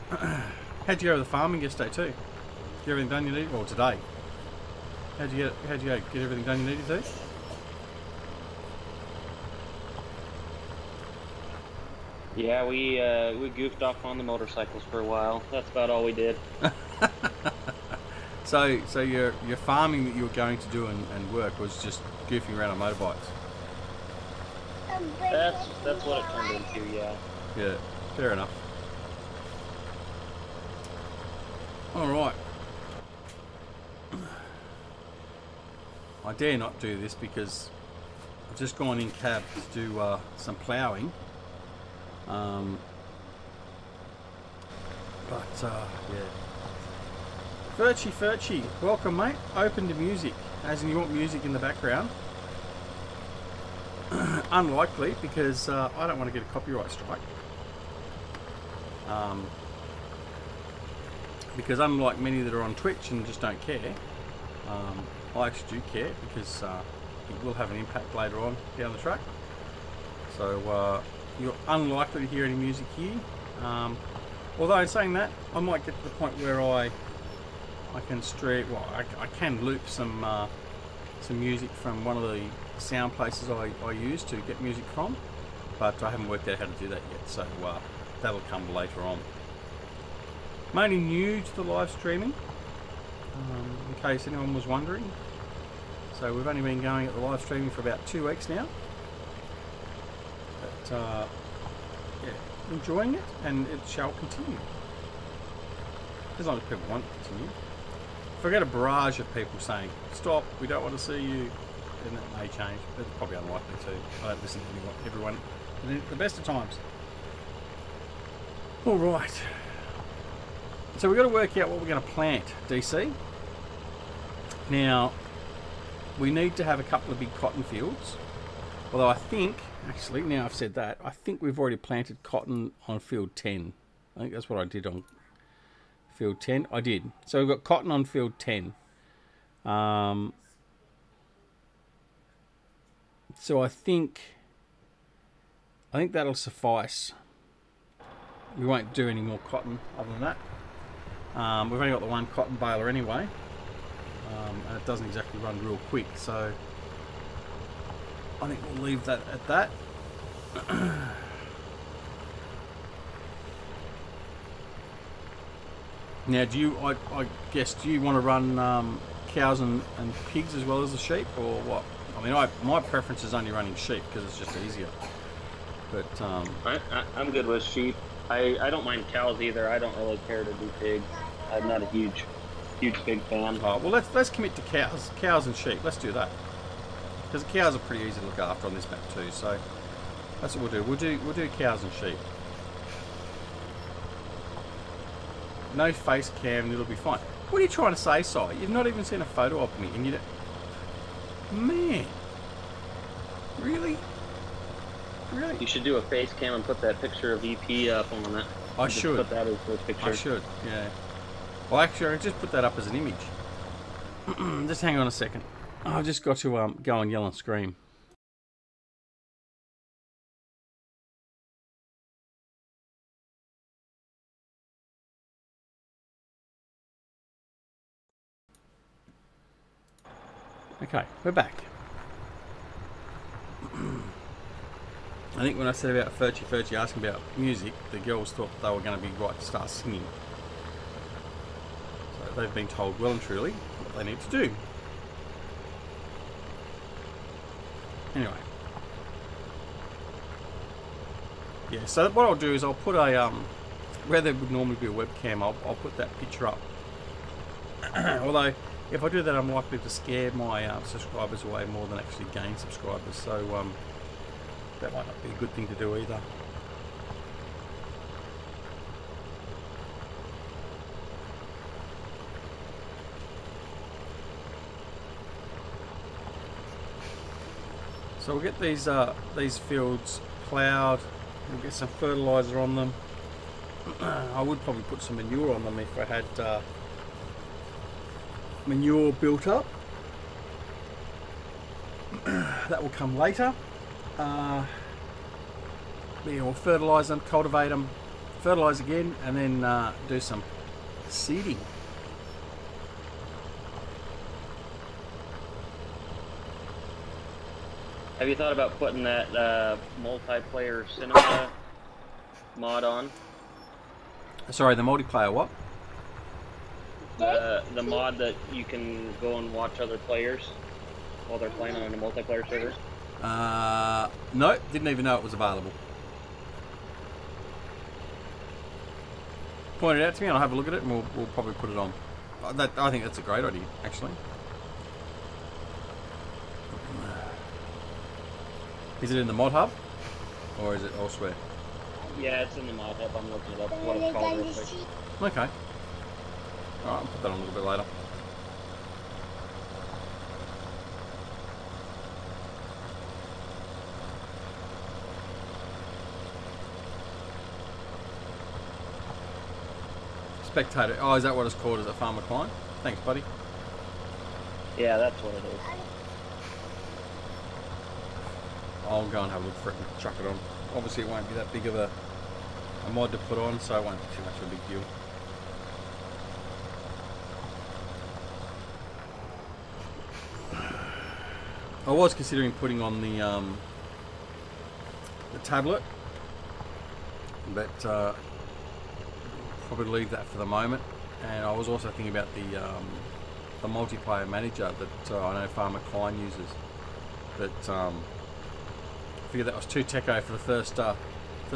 How'd you go with the farming yesterday too? Get everything done you needed? Well, today. How'd you go? Get everything done you needed to? Yeah, we goofed off on the motorcycles for a while. That's about all we did. So your farming that you were going to do and work was just goofing around on motorbikes. That's what it turned into, yeah. Yeah, fair enough. All right. I dare not do this because I've just gone in cab to do some ploughing. Yeah. Furchy, welcome mate. Open to music, as in you want music in the background. Unlikely, because I don't want to get a copyright strike. Because unlike many that are on Twitch and just don't care, I actually do care because it will have an impact later on down the track. So you're unlikely to hear any music here. Although in saying that, I might get to the point where I can stream. Well, I can loop some music from one of the sound places I use to get music from, but I haven't worked out how to do that yet. So that'll come later on. Mainly new to the live streaming, in case anyone was wondering. So we've only been going at the live streaming for about 2 weeks now. But yeah, enjoying it, and it shall continue. As long as people want to continue. If I get a barrage of people saying, stop, we don't want to see you, then that may change. But it's probably unlikely to. I don't listen to everyone at the best of times. Alright. So we've got to work out what we're going to plant, DC. Now, we need to have a couple of big cotton fields. Although I think, actually, now I've said that, I think we've already planted cotton on field 10. I think that's what I did on field 10. I did. So we've got cotton on field 10. So I think that'll suffice. We won't do any more cotton other than that. We've only got the one cotton baler anyway. And it doesn't exactly run real quick, so I think we'll leave that at that. Now, I guess, do you want to run cows and pigs as well as the sheep, or what? I mean, my preference is only running sheep because it's just easier. But I'm good with sheep. I don't mind cows either. I don't really care to do pigs. I'm not a huge pig fan. Oh, well, let's commit to cows and sheep. Let's do that, because the cows are pretty easy to look after on this map too. So that's what we'll do. We'll do cows and sheep. No face cam, it'll be fine. What are you trying to say, Si? You've not even seen a photo of me, and you don't... Man, really? Really? You should do a face cam and put that picture of EP up on that. I should. Put that as the picture. I should, yeah. Well, actually, I just put that up as an image. Just hang on a second. I've just got to go and yell and scream. Okay, we're back. I think when I said about Furchy asking about music, the girls thought they were going to be right to start singing. So they've been told well and truly what they need to do. Anyway. Yeah, so what I'll do is I'll put a, where there would normally be a webcam, I'll put that picture up. Although, if I do that, I'm likely to scare my subscribers away more than actually gain subscribers. So, that might not be a good thing to do either. So we'll get these fields ploughed. We'll get some fertiliser on them. I would probably put some manure on them if I had manure built up. That will come later. Yeah, we'll fertilise them, cultivate them, fertilise again, and then do some seeding. Have you thought about putting that multiplayer cinema mod on? Sorry, the multiplayer what? The mod that you can go and watch other players while they're playing on a multiplayer server? No, didn't even know it was available. Point it out to me and I'll have a look at it and we'll probably put it on. I think that's a great idea, actually. Is it in the mod hub? Or is it elsewhere? Yeah, it's in the mod hub. I'm looking it up. What it's called real quick. Okay. Alright, I'll put that on a little bit later. Spectator. Oh, is that what it's called? Is it Farmer Client? Thanks, buddy. Yeah, that's what it is. I'll go and have a look for it and chuck it on. Obviously it won't be that big of a mod to put on, so it won't be too much of a big deal. I was considering putting on the tablet, but probably leave that for the moment. And I was also thinking about the multiplayer manager that I know Farmer Klein uses, but I figured that was too techo for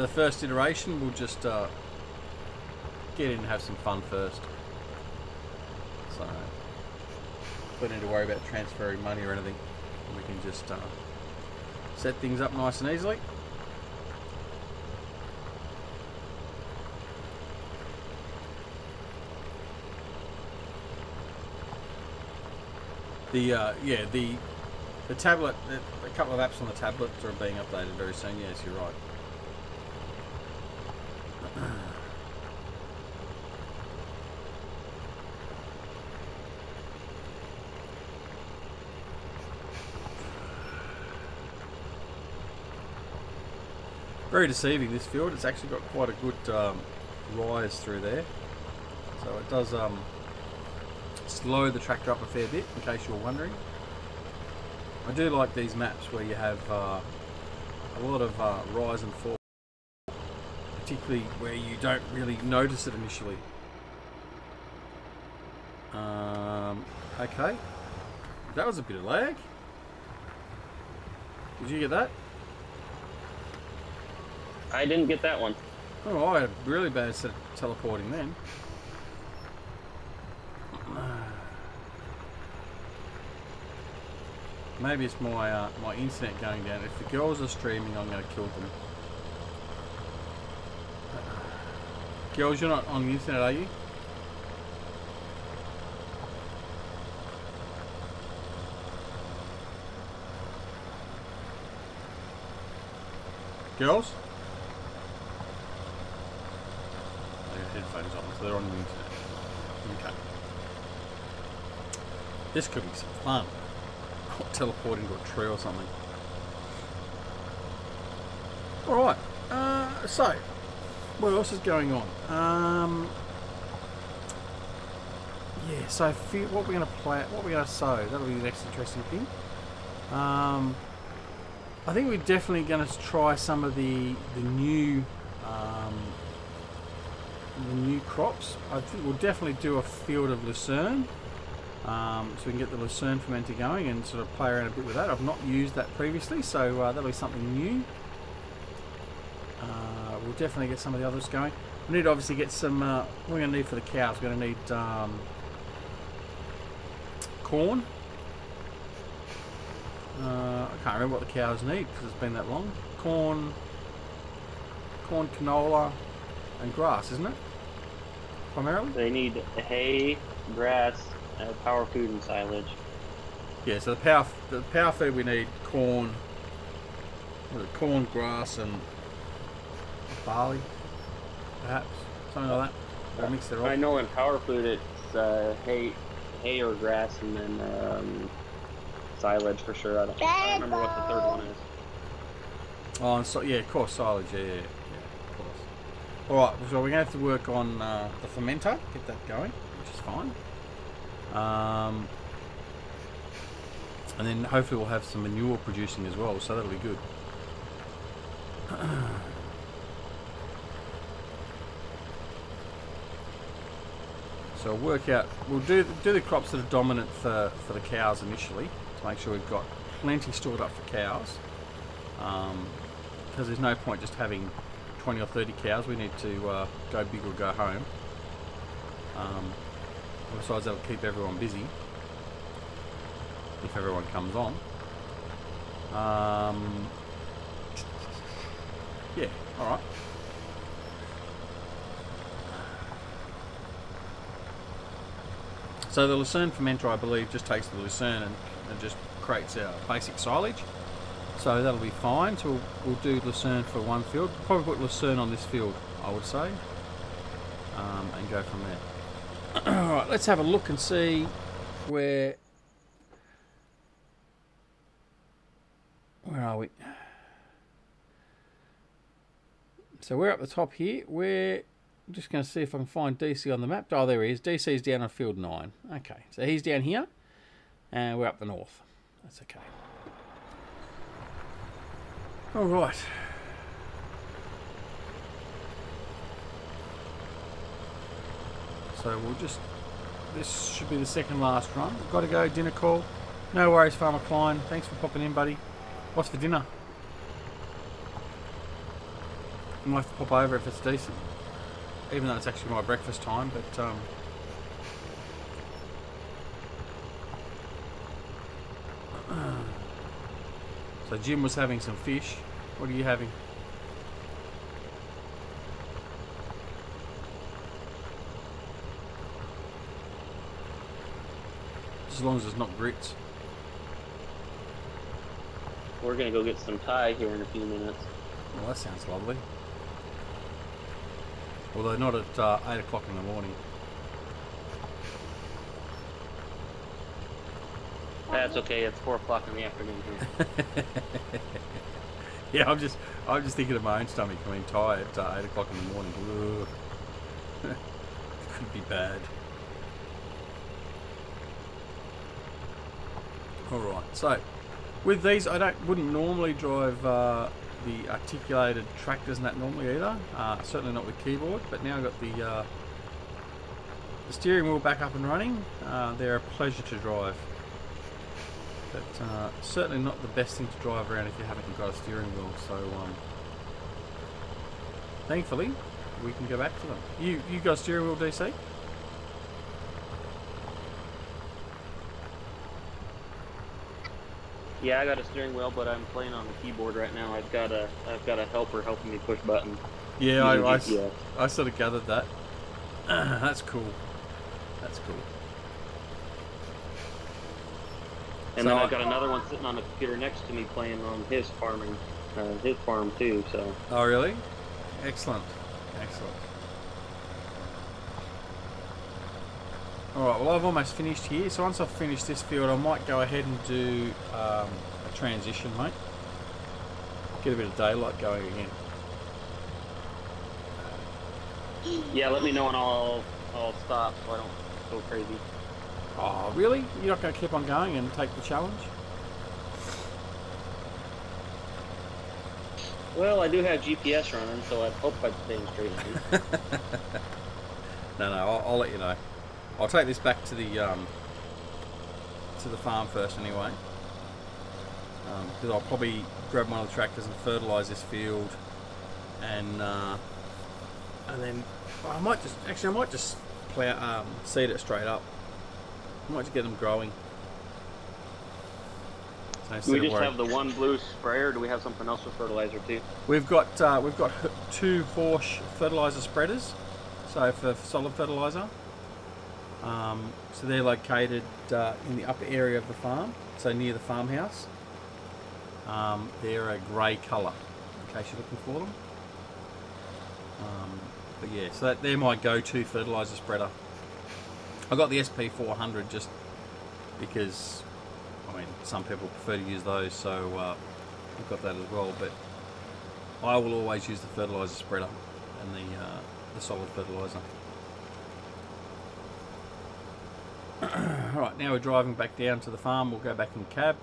the first iteration. We'll just get in and have some fun first. So don't need to worry about transferring money or anything. We can just set things up nice and easily. The tablet, a couple of apps on the tablet are being updated very soon. Yes, you're right. Very deceiving, this field. It's actually got quite a good rise through there, so it does slow the tractor up a fair bit, in case you're wondering. I do like these maps where you have a lot of rise and fall, particularly where you don't really notice it initially. Okay, that was a bit of lag. Did you get that? I didn't get that one. Oh, I had a really bad set of teleporting then. Maybe it's my my internet going down. If the girls are streaming, I'm going to kill them. Girls, you're not on the internet, are you? Girls? They got headphones on, so they're on the internet. Okay. This could be some fun. Teleport into a tree or something. Alright, so what else is going on? Yeah, so what we're going to plant, what we're going to sow, that'll be the next interesting thing. I think we're definitely going to try some of the new crops. I think we'll definitely do a field of lucerne. so we can get the Lucerne fermenter going and sort of play around a bit with that. I've not used that previously, so that'll be something new. We'll definitely get some of the others going. We need to obviously get some, what we're going to need for the cows, we're going to need corn. I can't remember what the cows need because it's been that long. Corn, canola, and grass, isn't it? Primarily? They need hay, grass, power food, and silage. Yeah, so the power food we need corn, grass, and barley, perhaps something like that. Or mix it all. I know in power food it's hay or grass, and then silage for sure. I don't remember what the third one is. Oh, and so, yeah, of course, silage. Yeah, of course. All right, so we're going to have to work on the fermenter, get that going, which is fine. And then hopefully we'll have some manure producing as well, so that'll be good. So we'll do the crops that are dominant for the cows initially, to make sure we've got plenty stored up for cows. Because there's no point just having 20 or 30 cows. We need to go big or go home. Besides, that'll keep everyone busy if everyone comes on. Yeah, all right. So the Lucerne fermenter, I believe, just takes the Lucerne and just creates our basic silage. So that'll be fine. So we'll do Lucerne for one field. Probably put Lucerne on this field, I would say, and go from there. All right, let's have a look and see where are we? So we're up the top here. We're just going to see if I can find DC on the map. Oh, there he is. DC's down on field 9. Okay, so he's down here, and we're up the north. That's okay. All right. So we'll just, this should be the second last run. Got to go, dinner call. No worries, Farmer Klein. Thanks for popping in, buddy. What's for dinner? I might have to pop over if it's decent. Even though it's actually my breakfast time, but so Jim was having some fish. What are you having? As long as it's not grits. We're gonna go get some Thai here in a few minutes. Well, that sounds lovely. Although not at 8 o'clock in the morning. That's okay. It's 4 o'clock in the afternoon here. Yeah, I'm just thinking of my own stomach. I mean, Thai at 8 o'clock in the morning. Could be bad. All right. So, with these, I wouldn't normally drive the articulated tractors and that normally either. Certainly not with keyboard. But now I've got the steering wheel back up and running. They're a pleasure to drive. But certainly not the best thing to drive around if you haven't got a steering wheel. So thankfully we can go back to them. You got a steering wheel, DC? Yeah, I got a steering wheel, but I'm playing on the keyboard right now. I've got a helper helping me push buttons. Yeah, I sort of gathered that. That's cool. That's cool. And then I've got another one sitting on the computer next to me playing on his farm too. So. Oh really? Excellent. Excellent. Alright, well I've almost finished here, so once I've finished this field I might go ahead and do a transition, mate. Get a bit of daylight going again. Yeah, let me know and I'll stop so I don't go crazy. Oh really? You're not going to keep on going and take the challenge? Well, I do have GPS running, so I hope I'm staying straight line. No, I'll let you know. I'll take this back to the to the farm first anyway. Because I'll probably grab one of the tractors and fertilise this field, and then I might just plow, seed it straight up. I might just get them growing. So do we just have the one blue sprayer, or do we have something else for fertilizer too? We've got 2 Horsch fertiliser spreaders, so for solid fertiliser. So they're located in the upper area of the farm, so near the farmhouse. They're a grey colour, in case you're looking for them. But yeah, so they're my go-to fertiliser spreader. I got the SP400 just because, I mean, some people prefer to use those, so I've got that as well. But I will always use the fertiliser spreader and the solid fertiliser. Alright, now we're driving back down to the farm. We'll go back in cab.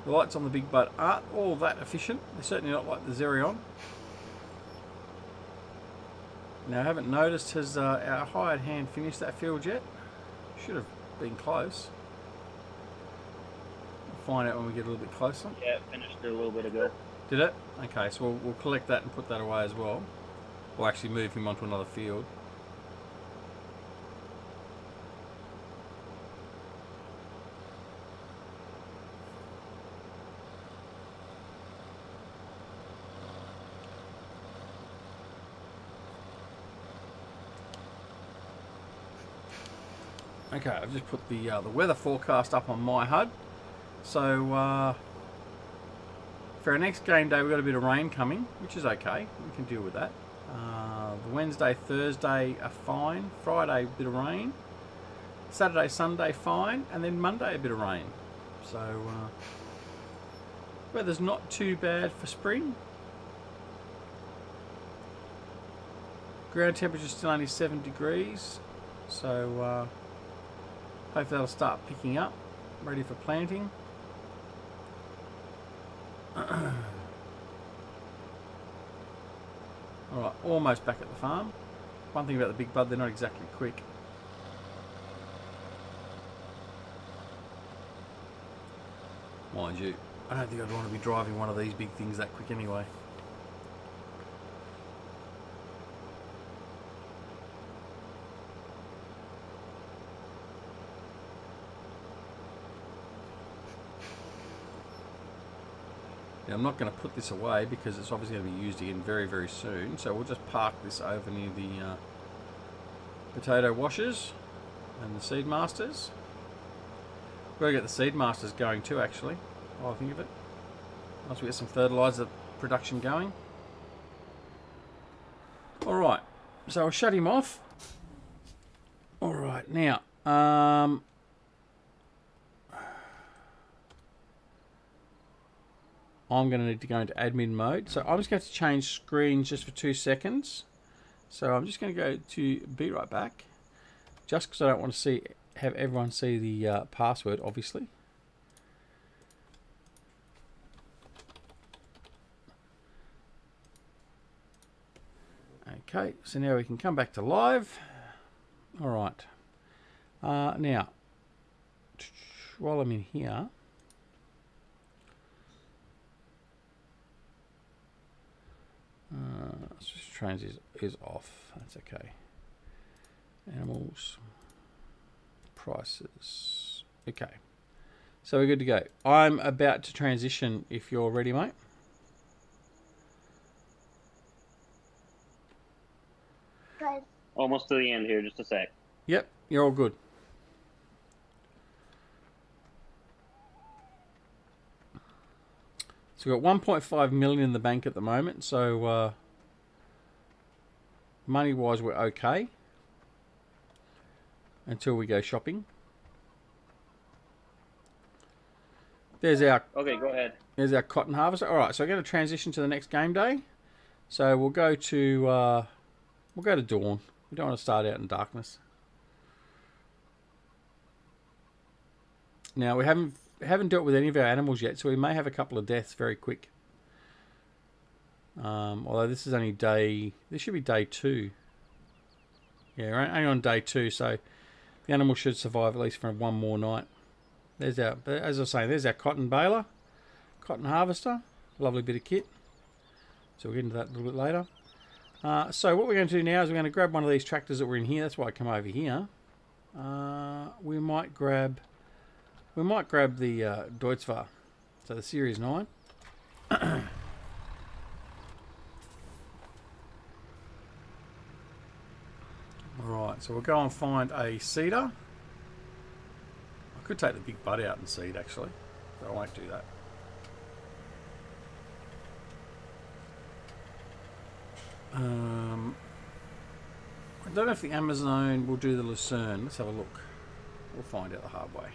The lights on the big butt aren't all that efficient. They're certainly not like the Xerion. Now, I haven't noticed, has our hired hand finished that field yet? Should have been close. We'll find out when we get a little bit closer. Yeah, it finished it a little bit ago. Did it? Okay, so we'll collect that and put that away as well. We'll actually move him onto another field. Okay, I've just put the weather forecast up on my HUD. So for our next game day, we've got a bit of rain coming, which is okay. We can deal with that. The Wednesday, Thursday are fine. Friday, a bit of rain. Saturday, Sunday, fine. And then Monday, a bit of rain. So weather's not too bad for spring. Ground temperature is still only 7 degrees. So hopefully that'll start picking up. Ready for planting. Alright, almost back at the farm. One thing about the big bud, they're not exactly quick. Mind you, I don't think I'd want to be driving one of these big things that quick anyway. Now, I'm not going to put this away because it's obviously going to be used again very, very soon. So we'll just park this over near the potato washers and the seed masters. We've got to get the seed masters going too, actually, while I think of it. Once we get some fertiliser production going. Alright, so I'll shut him off. Alright, now, I'm going to need to go into admin mode. So I'm just going to change screens just for 2 seconds. So I'm just going to go to be right back. Just because I don't want to have everyone see the password, obviously. Okay, so now we can come back to live. All right. Now, while I'm in here, trains is off. That's okay. Animals, prices. Okay, so we're good to go. I'm about to transition. If you're ready, mate. Almost to the end here. Just a sec. Yep, you're all good. So we've got 1.5 million in the bank at the moment, so money-wise we're okay until we go shopping. There's our okay. Go ahead. There's our cotton harvester. All right, so we're going to transition to the next game day. So we'll go to dawn. We don't want to start out in darkness. Now we haven't dealt with any of our animals yet, so we may have a couple of deaths very quick. Although this is only this should be day 2. Yeah, we're only on day 2, so the animal should survive at least for one more night. There's our, as I was saying, there's our cotton baler, cotton harvester, lovely bit of kit. So we'll get into that a little bit later. So what we're going to do now is we're going to grab one of these tractors that were in here. That's why I come over here. We might grab the Deutzfahr, so the Series 9. Alright, so we'll go and find a seeder. I could take the big butt out and seed actually, but I won't do that. I don't know if the Amazon will do the Lucerne. Let's have a look. We'll find out the hard way.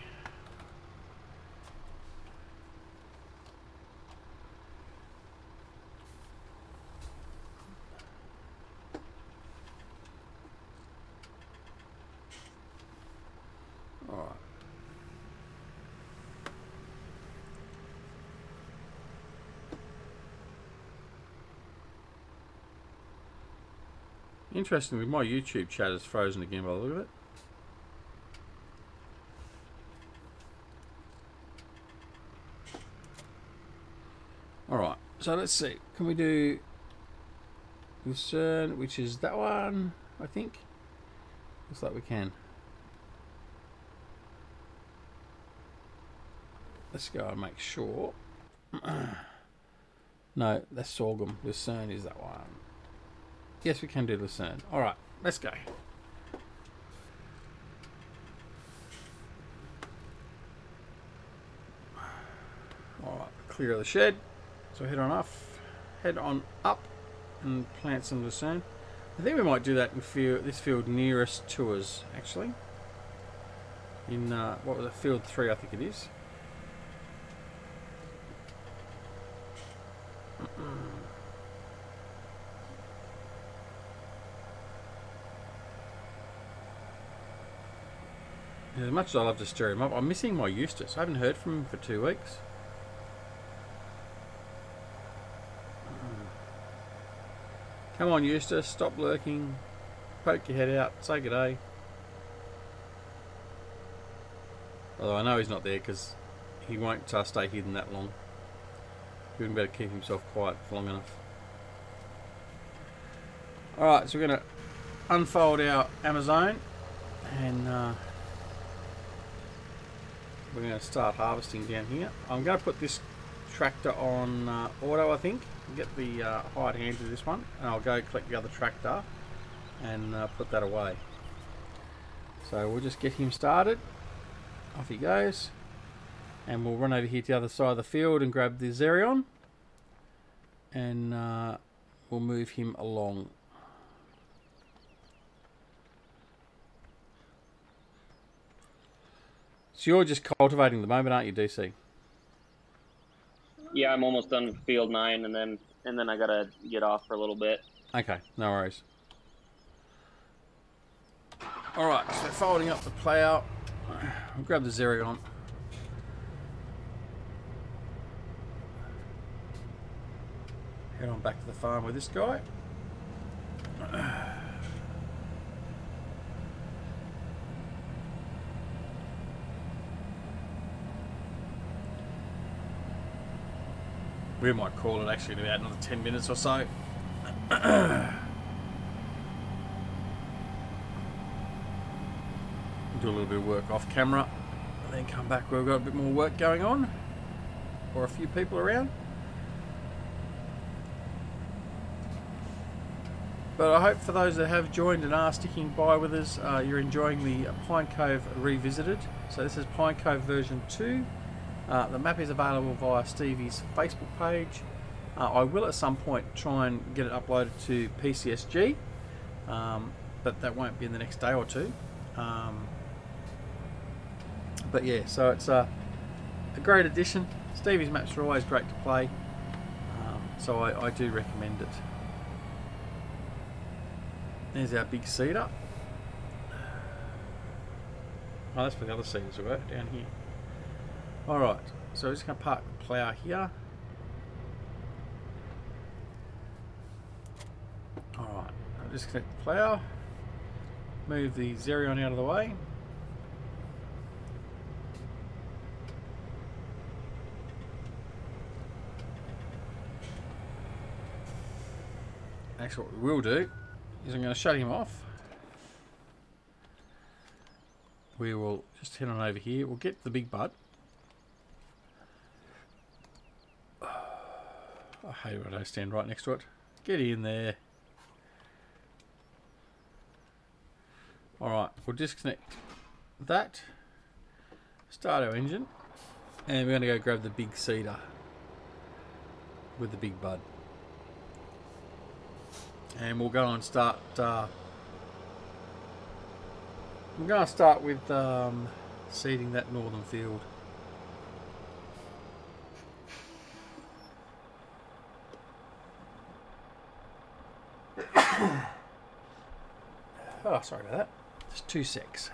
Alright. Interestingly, my YouTube chat is frozen again by the look of it. Alright, so let's see. Can we do Lucerne, which is that one, I think? Looks like we can. Let's go and make sure. No, that's sorghum. Lucerne is that one. Yes, we can do Lucerne. Alright, let's go. Alright, clear of the shed. So head on up and plant some Lucerne. I think we might do that in this field nearest to us, actually. In, what was it, field 3 I think it is. As much as I love to stir him up, I'm missing my Eustace. I haven't heard from him for 2 weeks. Come on, Eustace, stop lurking. Poke your head out, say good day. Although I know he's not there because he won't stay hidden that long. He wouldn't better keep himself quiet for long enough. Alright, so we're going to unfold our Amazon and we're going to start harvesting down here. I'm going to put this tractor on auto, I think. Get the hired hand to this one, and I'll go collect the other tractor and put that away. So we'll just get him started. Off he goes, and we'll run over here to the other side of the field and grab the Xerion, and we'll move him along. So you're just cultivating at the moment, aren't you, DC? Yeah, I'm almost done with field 9, and then I gotta get off for a little bit. Okay, no worries. Alright, so folding up the plough. I'll grab the Xerion. Head on back to the farm with this guy. We might call it actually in about another 10 minutes or so. Do a little bit of work off camera and then come back where we've got a bit more work going on or a few people around. But I hope for those that have joined and are sticking by with us, you're enjoying the Pine Cove Revisited. So this is Pine Cove version 2. The map is available via Stevie's Facebook page. I will at some point try and get it uploaded to PCSG, but that won't be in the next day or two. But yeah, so it's a great addition. Stevie's maps are always great to play, so I do recommend it. There's our big seeder. Oh, that's for the other seeders we got down here. Alright, so we're just going to park the plough here. Alright, I'll disconnect the plough. Move the Xerion out of the way. Actually, what we will do is I'm going to shut him off. We will just head on over here. We'll get the big bud. I hate it when I stand right next to it. Get in there. Alright, we'll disconnect that. Start our engine. And we're going to go grab the big cedar with the big bud. And we'll go and start... I'm going to start with seeding that northern field. Oh, sorry about that. Just 2 secs.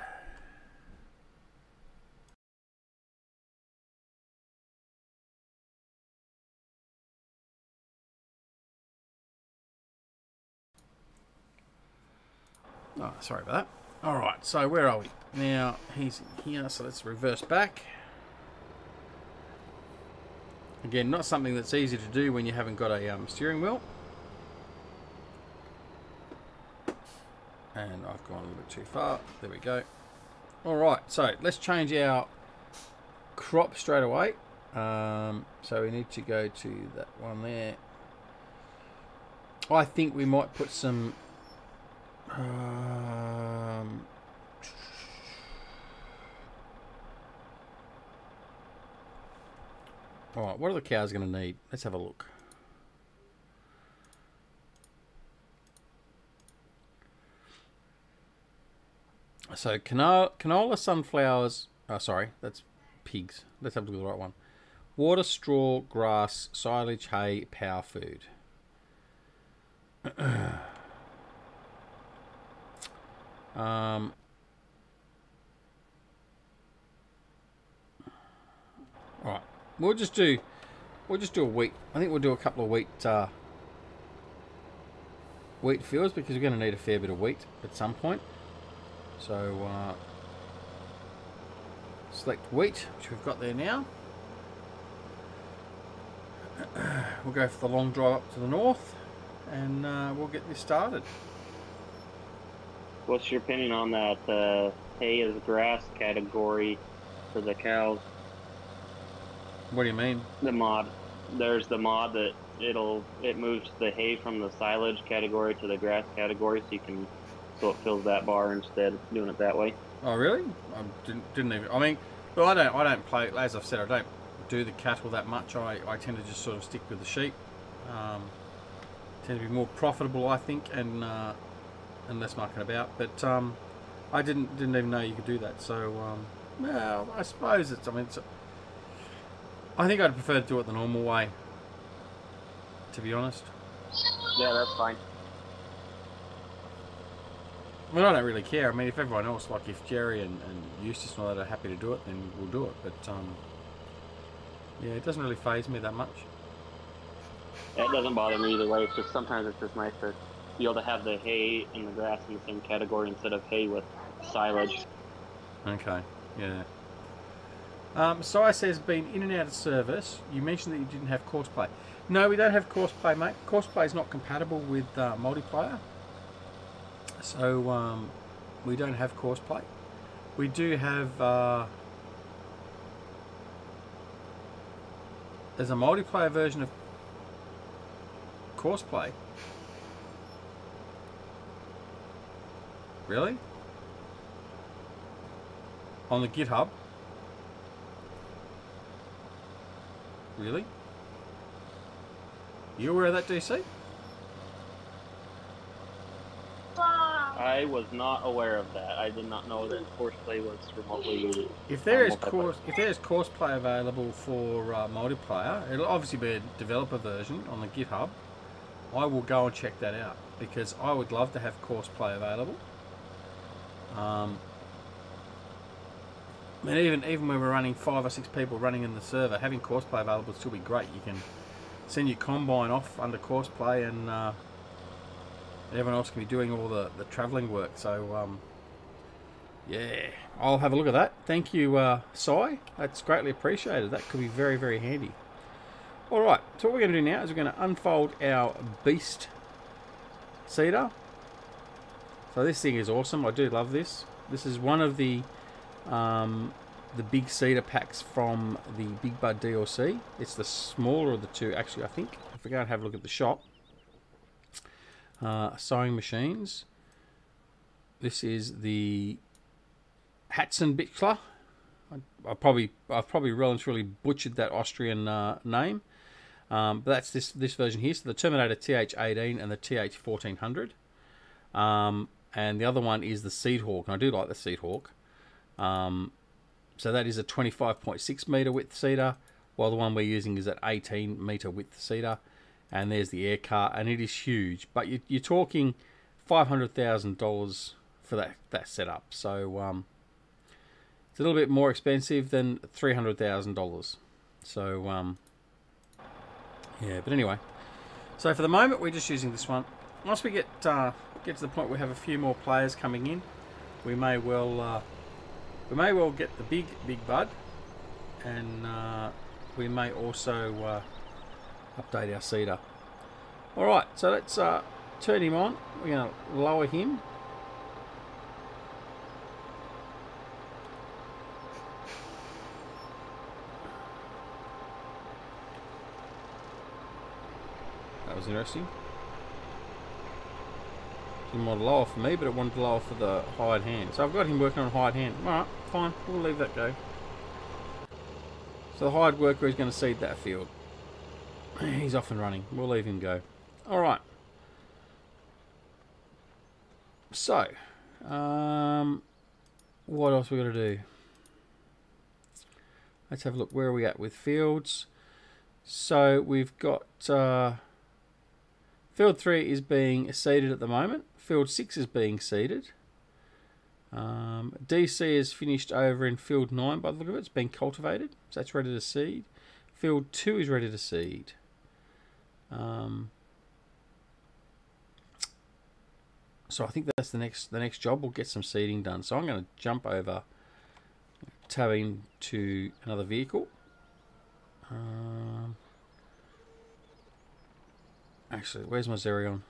Oh, sorry about that. Alright, so where are we? Now, he's in here, so let's reverse back. Again, not something that's easy to do when you haven't got a steering wheel. And I've gone a little bit too far. There we go. Alright, so let's change our crop straight away. So we need to go to that one there. I think we might put some... Alright, what are the cows going to need? Let's have a look. So canola, sunflowers, sorry, that's pigs. Let's have a look at the right one. Water, straw, grass, silage, hay, power food. Alright, we'll just do a wheat. I think we'll do a couple of wheat fields because we're going to need a fair bit of wheat at some point. So select wheat, which we've got there now. We'll go for the long drive up to the north, and we'll get this started. What's your opinion on that hay as grass category for the cows? What do you mean? The mod. There's the mod that it moves the hay from the silage category to the grass category, so it fills that bar instead of doing it that way. Oh really? I didn't even. I mean, well, I don't play. As I've said, I don't do the cattle that much. I tend to just sort of stick with the sheep. Tend to be more profitable, I think, and less mucking about. But I didn't even know you could do that. So well, I suppose it's. I mean, I think I'd prefer to do it the normal way. To be honest. Yeah, that's fine. I mean, I don't really care. I mean, if everyone else, like if Jerry and Eustace and all that are happy to do it, then we'll do it. But yeah, it doesn't really faze me that much. Yeah, it doesn't bother me either way. It's just sometimes it's just nice to be able to have the hay and the grass in the same category instead of hay with silage. Okay, yeah. So I says been in and out of service. You mentioned that you didn't have courseplay. No, we don't have courseplay, mate. Courseplay is not compatible with multiplayer. So we don't have courseplay. We do have there's a multiplayer version of courseplay. Really? On the GitHub? Really? You aware of that, DC? I was not aware of that. I did not know that courseplay was remotely. If there is courseplay available for multiplayer, it'll obviously be a developer version on the GitHub. I will go and check that out because I would love to have courseplay available. And even when we're running 5 or 6 people running in the server, having courseplay available would still be great. You can send your combine off under courseplay and everyone else can be doing all the travelling work. So Yeah, I'll have a look at that. Thank you, Si. That's greatly appreciated. That could be very, very handy. Alright, so what we're going to do now is we're going to unfold our beast seeder. So this thing is awesome. I do love this. This is one of the big seeder packs from the Big Bud DLC. It's the smaller of the two, actually, I think. If we go and have a look at the shop. Sewing machines. This is the Hatzen Bichler. I've probably well and truly butchered that Austrian name. But that's this version here. So the Terminator TH18 and the TH1400. And the other one is the Seedhawk. And I do like the Seedhawk. So that is a 25.6 metre width seeder, while the one we're using is at 18 metre width seeder. And there's the air car, and it is huge. But you're talking $500,000 for that setup. So it's a little bit more expensive than $300,000. So yeah, but anyway. So for the moment, we're just using this one. Once we get to the point where we have a few more players coming in, we may well get the big bud, and we may also update our seeder. All right, so let's turn him on. We're going to lower him. That was interesting. Didn't want to lower for me, but it wanted to lower for the hired hand. So I've got him working on hired hand. Alright, fine. We'll leave that go. So the hired worker is going to seed that field. He's off and running. We'll leave him go. Alright. So, what else we got to do? Let's have a look. Where are we at with fields? So we've got field 3 is being seeded at the moment. Field 6 is being seeded. DC is finished over in field 9 by the look of it. It's been cultivated, so that's ready to seed. Field 2 is ready to seed. So I think that's the next job. We'll get some seeding done. So I'm going to jump over, tab into another vehicle. Actually, where's my Zerion?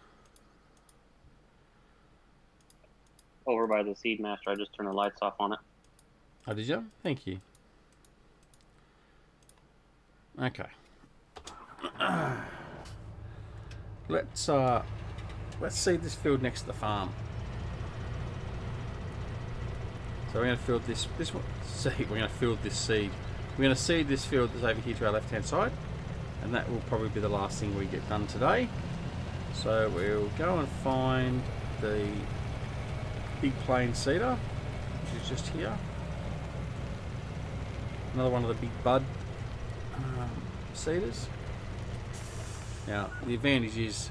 Over by the Seed Master. I just turned the lights off on it. Oh, did you? Thank you. Okay. Let's seed this field next to the farm. So we're going to field this one. We're going to field this seed. We're going to seed this field that's over here to our left-hand side, and that will probably be the last thing we get done today. So we'll go and find the big plain seeder, which is just here. Another one of the big bud seeders. Now the advantage is,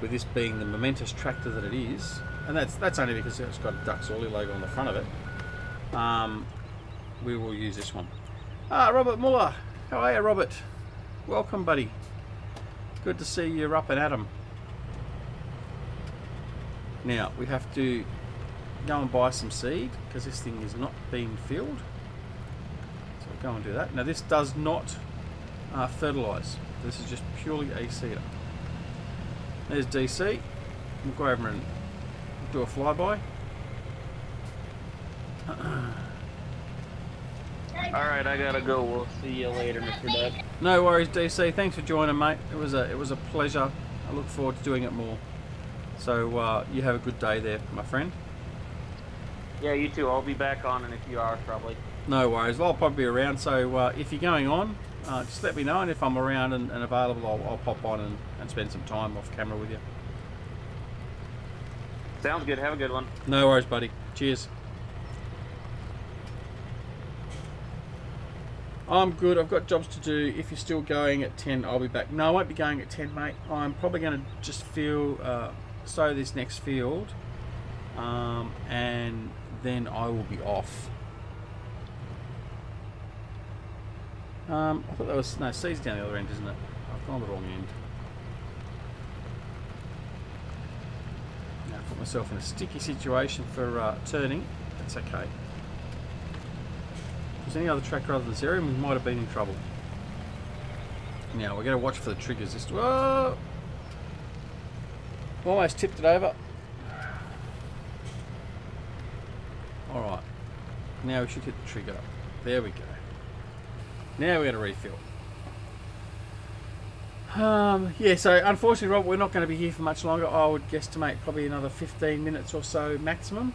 with this being the momentous tractor that it is, and that's only because it's got a DoughBoy logo on the front of it, we will use this one. Robert Muller, how are you, Robert? Welcome, buddy. Good to see you're up and at 'em. Now we have to go and buy some seed because this thing is not being filled. So we'll go and do that. Now this does not fertilise. This is just purely a seeder. There's DC. We'll go over and do a flyby. Alright, I gotta go. We'll see you later, Mr. Duck. No worries, DC. Thanks for joining, mate. It was a pleasure. I look forward to doing it more. So you have a good day there, my friend. Yeah, you too. I'll be back on in a few hours probably. No worries. Well, I'll probably be around. So if you're going on, just let me know, and if I'm around and available, I'll pop on and spend some time off camera with you. Sounds good. Have a good one. No worries, buddy. Cheers. I'm good. I've got jobs to do. If you're still going at 10, I'll be back. No, I won't be going at 10, mate. I'm probably going to just sow this next field, and then I will be off. I thought that was... No, C's down the other end, isn't it? I've gone the wrong end. Now I put myself in a sticky situation for turning at that's okay. If there's any other tractor other than Zerion, we might have been in trouble. Now we're going to watch for the triggers. This whoa! Almost tipped it over. Alright. Now we should hit the trigger. There we go. Now we're going to refill. Yeah, so unfortunately, Rob, we're not going to be here for much longer. I would guesstimate probably another 15 minutes or so maximum,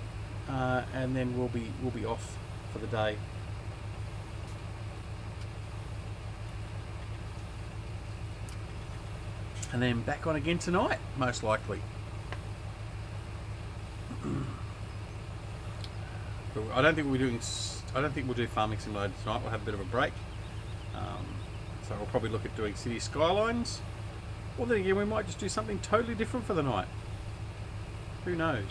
and then we'll be off for the day. And then back on again tonight, most likely. I don't think we'll do Farming Simulator tonight. We'll have a bit of a break. So we'll probably look at doing City Skylines. Or then again, we might just do something totally different for the night. Who knows?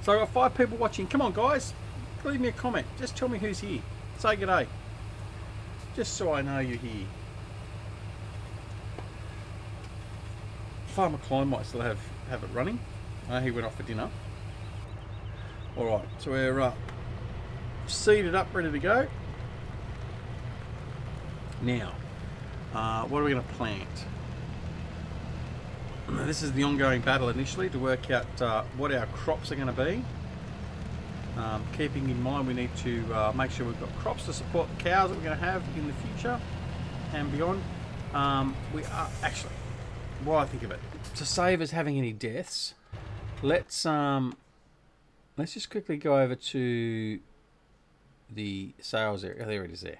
So I've got 5 people watching. Come on, guys. Leave me a comment. Just tell me who's here. Say g'day. Just so I know you're here. Farmer Klein might still have it running. I know he went off for dinner. Alright, so we're seeded up, ready to go. Now, what are we going to plant? This is the ongoing battle initially to work out what our crops are going to be. Keeping in mind we need to make sure we've got crops to support the cows that we're going to have in the future and beyond. We are actually, while I think of it, to save us having any deaths, let's just quickly go over to the sales area. There it is there.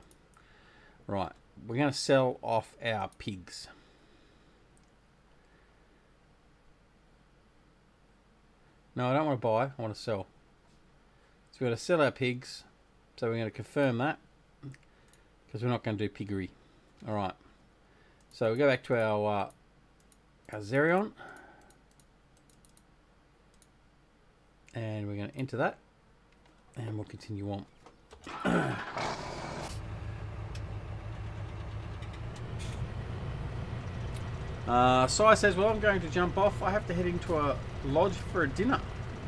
Right, we're going to sell off our pigs. No, I don't want to buy, I want to sell. So we're going to sell our pigs. So we're going to confirm that, because we're not going to do piggery. Alright. So we go back to our Zerion. And we're going to enter that. And we'll continue on. Sai says, well, I'm going to jump off. I have to head into a lodge for a dinner.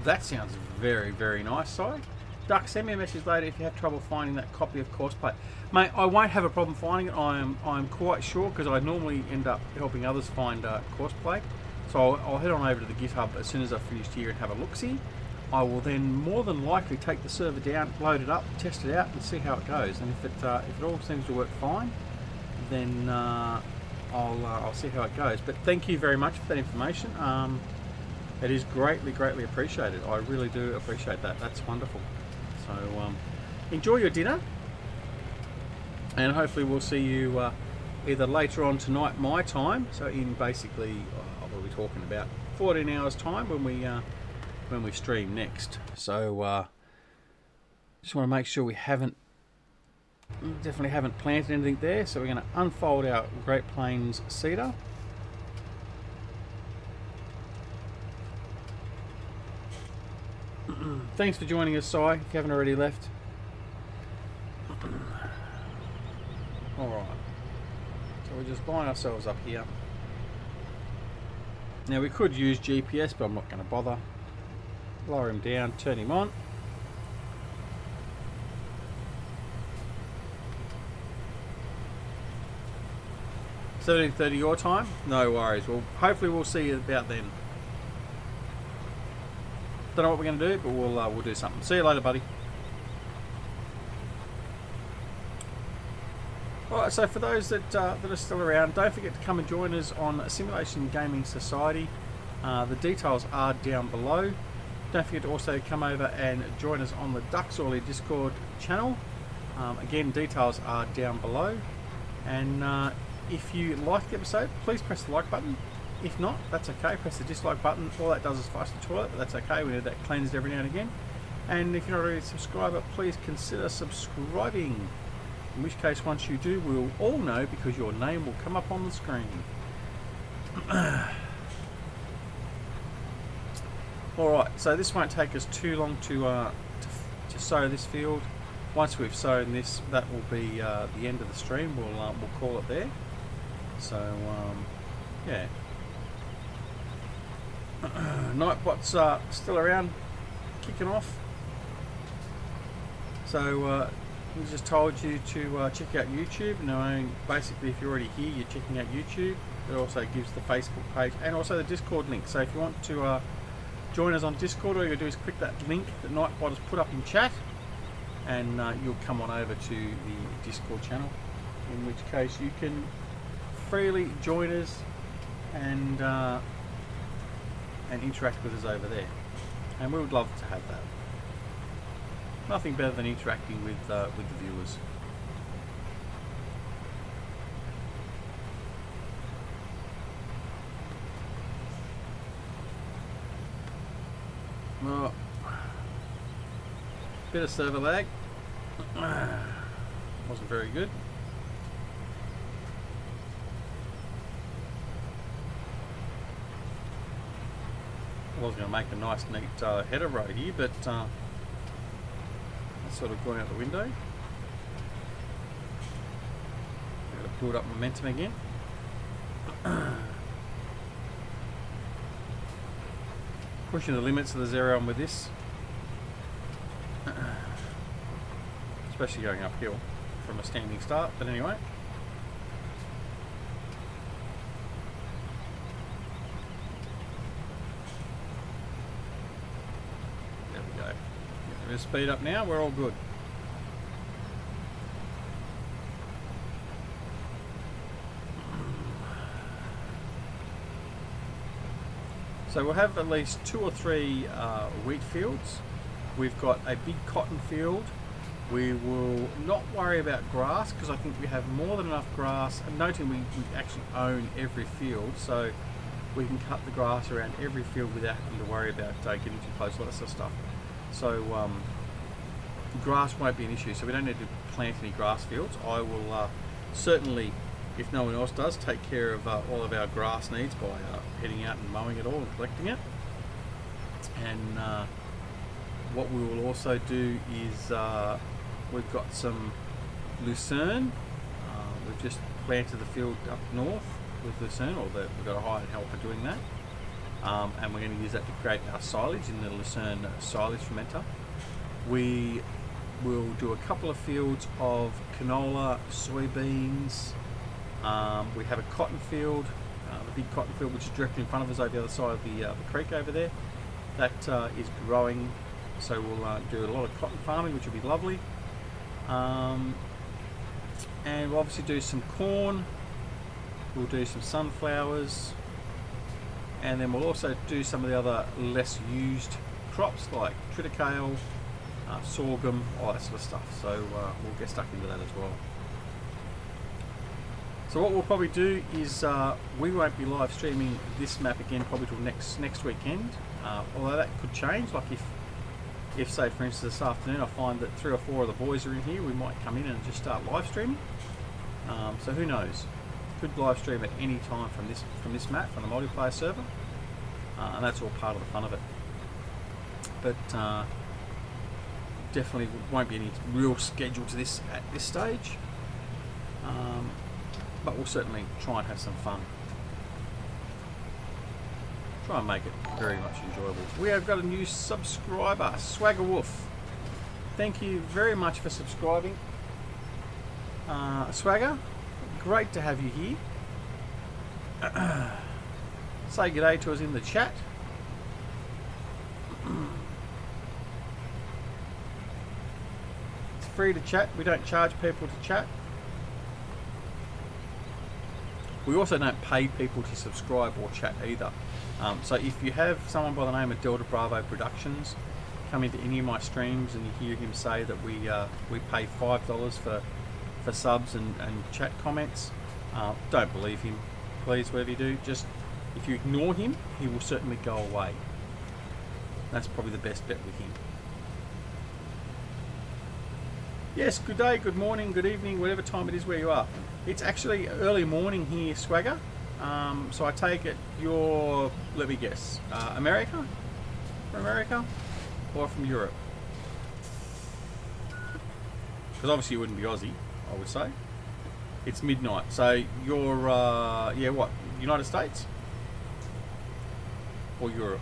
That sounds very, very nice, Sai. Duck, send me a message later if you have trouble finding that copy of Courseplay. Mate, I won't have a problem finding it. I'm quite sure, because I normally end up helping others find Courseplay. So I'll head on over to the GitHub as soon as I've finished here and have a look-see. I will then more than likely take the server down, load it up, test it out, and see how it goes. And if it all seems to work fine, then I'll see how it goes. But thank you very much for that information. It is greatly, greatly appreciated. I really do appreciate that. That's wonderful. So enjoy your dinner, and hopefully we'll see you either later on tonight my time, so in basically what are we talking about, 14 hours time when we stream next. So just want to make sure we definitely haven't planted anything there. So we're going to unfold our Great Plains cedar. Thanks for joining us, Sai, if you haven't already left. Alright. So we're just buying ourselves up here. Now we could use GPS, but I'm not going to bother. Lower him down, turn him on. $13:30 your time? No worries. Well, hopefully we'll see you about then. Don't know what we're going to do, but we'll do something. See you later, buddy. Alright, so for those that are still around, don't forget to come and join us on Simulation Gaming Society. The details are down below. Don't forget to also come over and join us on the DoughBoy Discord channel. Again, details are down below. And if you like the episode, please press the like button. If not, that's okay. Press the dislike button. All that does is flush the toilet, but that's okay. We need that cleansed every now and again. And if you're not already a subscriber, please consider subscribing. In which case, once you do, we'll all know, because your name will come up on the screen. Alright, so this won't take us too long to sow this field. Once we've sown this, that will be the end of the stream. We'll call it there. So, yeah. Nightbot's still around, kicking off. So we just told you to check out YouTube. Knowing basically if you're already here, you're checking out YouTube. It also gives the Facebook page and also the Discord link. So if you want to join us on Discord, all you gotta do is click that link that Nightbot has put up in chat, and you'll come on over to the Discord channel. In which case you can freely join us and interact with us over there, and we would love to have that. Nothing better than interacting with the viewers. Well, bit of server lag. Wasn't very good. I was going to make a nice neat header row here, but that's sort of gone out the window. Got to build up momentum again. Pushing the limits of the zero on with this, especially going uphill from a standing start. But anyway. Speed up now, we're all good. So we'll have at least 2 or 3 wheat fields. We've got a big cotton field. We will not worry about grass because I think we have more than enough grass. And noting we actually own every field, so we can cut the grass around every field without having to worry about getting too close, all that sort of stuff. So grass won't be an issue, so we don't need to plant any grass fields. I will certainly, if no one else does, take care of all of our grass needs by heading out and mowing it all and collecting it. And what we will also do is we've got some lucerne. We've just planted the field up north with lucerne, or we've got a hired helper doing that. And we're going to use that to create our silage in the lucerne silage fermenter. We will do a couple of fields of canola, soybeans. We have a cotton field, the big cotton field which is directly in front of us over the other side of the creek over there. That is growing, so we'll do a lot of cotton farming, which will be lovely. And we'll obviously do some corn. We'll do some sunflowers. And then we'll also do some of the other less used crops like triticale, sorghum, all that sort of stuff. So we'll get stuck into that as well. So what we'll probably do is we won't be live streaming this map again probably till next weekend. Although that could change. Like if say for instance this afternoon I find that 3 or 4 of the boys are in here, we might come in and just start live streaming. So who knows? Could live stream at any time from this map, from the multiplayer server, and that's all part of the fun of it. But definitely won't be any real schedule to this at this stage, but we'll certainly try and have some fun. Try and make it very much enjoyable. We have got a new subscriber, Swagger Wolf. Thank you very much for subscribing, Swagger. Great to have you here. Say good day to us in the chat. It's free to chat. We don't charge people to chat. We also don't pay people to subscribe or chat either. So if you have someone by the name of Delta Bravo Productions come into any of my streams and you hear him say that we pay $5 for subs and chat comments, don't believe him, please. Whatever you do, just if you ignore him, he will certainly go away. That's probably the best bet with him. Yes, good day, good morning, good evening, whatever time it is where you are. It's actually early morning here, Swagger. So I take it you're, let me guess, America? From America or from Europe? Because obviously you wouldn't be Aussie, I would say. It's midnight, so you're yeah, what, United States? or Europe,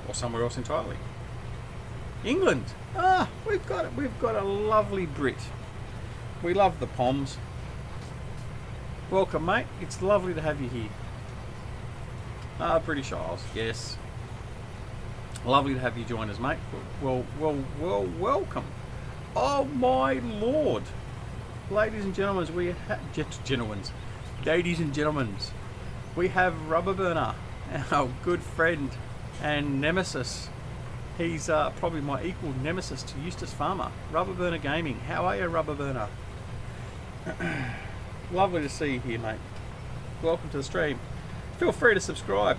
or somewhere else entirely. England. Ah, we've got it. We've got a lovely Brit. We love the Poms. Welcome, mate. It's lovely to have you here. Ah, British Isles. Yes. Lovely to have you join us, mate. Well, welcome. Oh my lord, ladies and gentlemen, ladies and gentlemen, we have Rubber Burner, our good friend and nemesis. He's probably my equal nemesis to Eustace Pharmer. Rubber Burner Gaming. How are you, Rubber Burner? Lovely to see you here, mate. Welcome to the stream. Feel free to subscribe.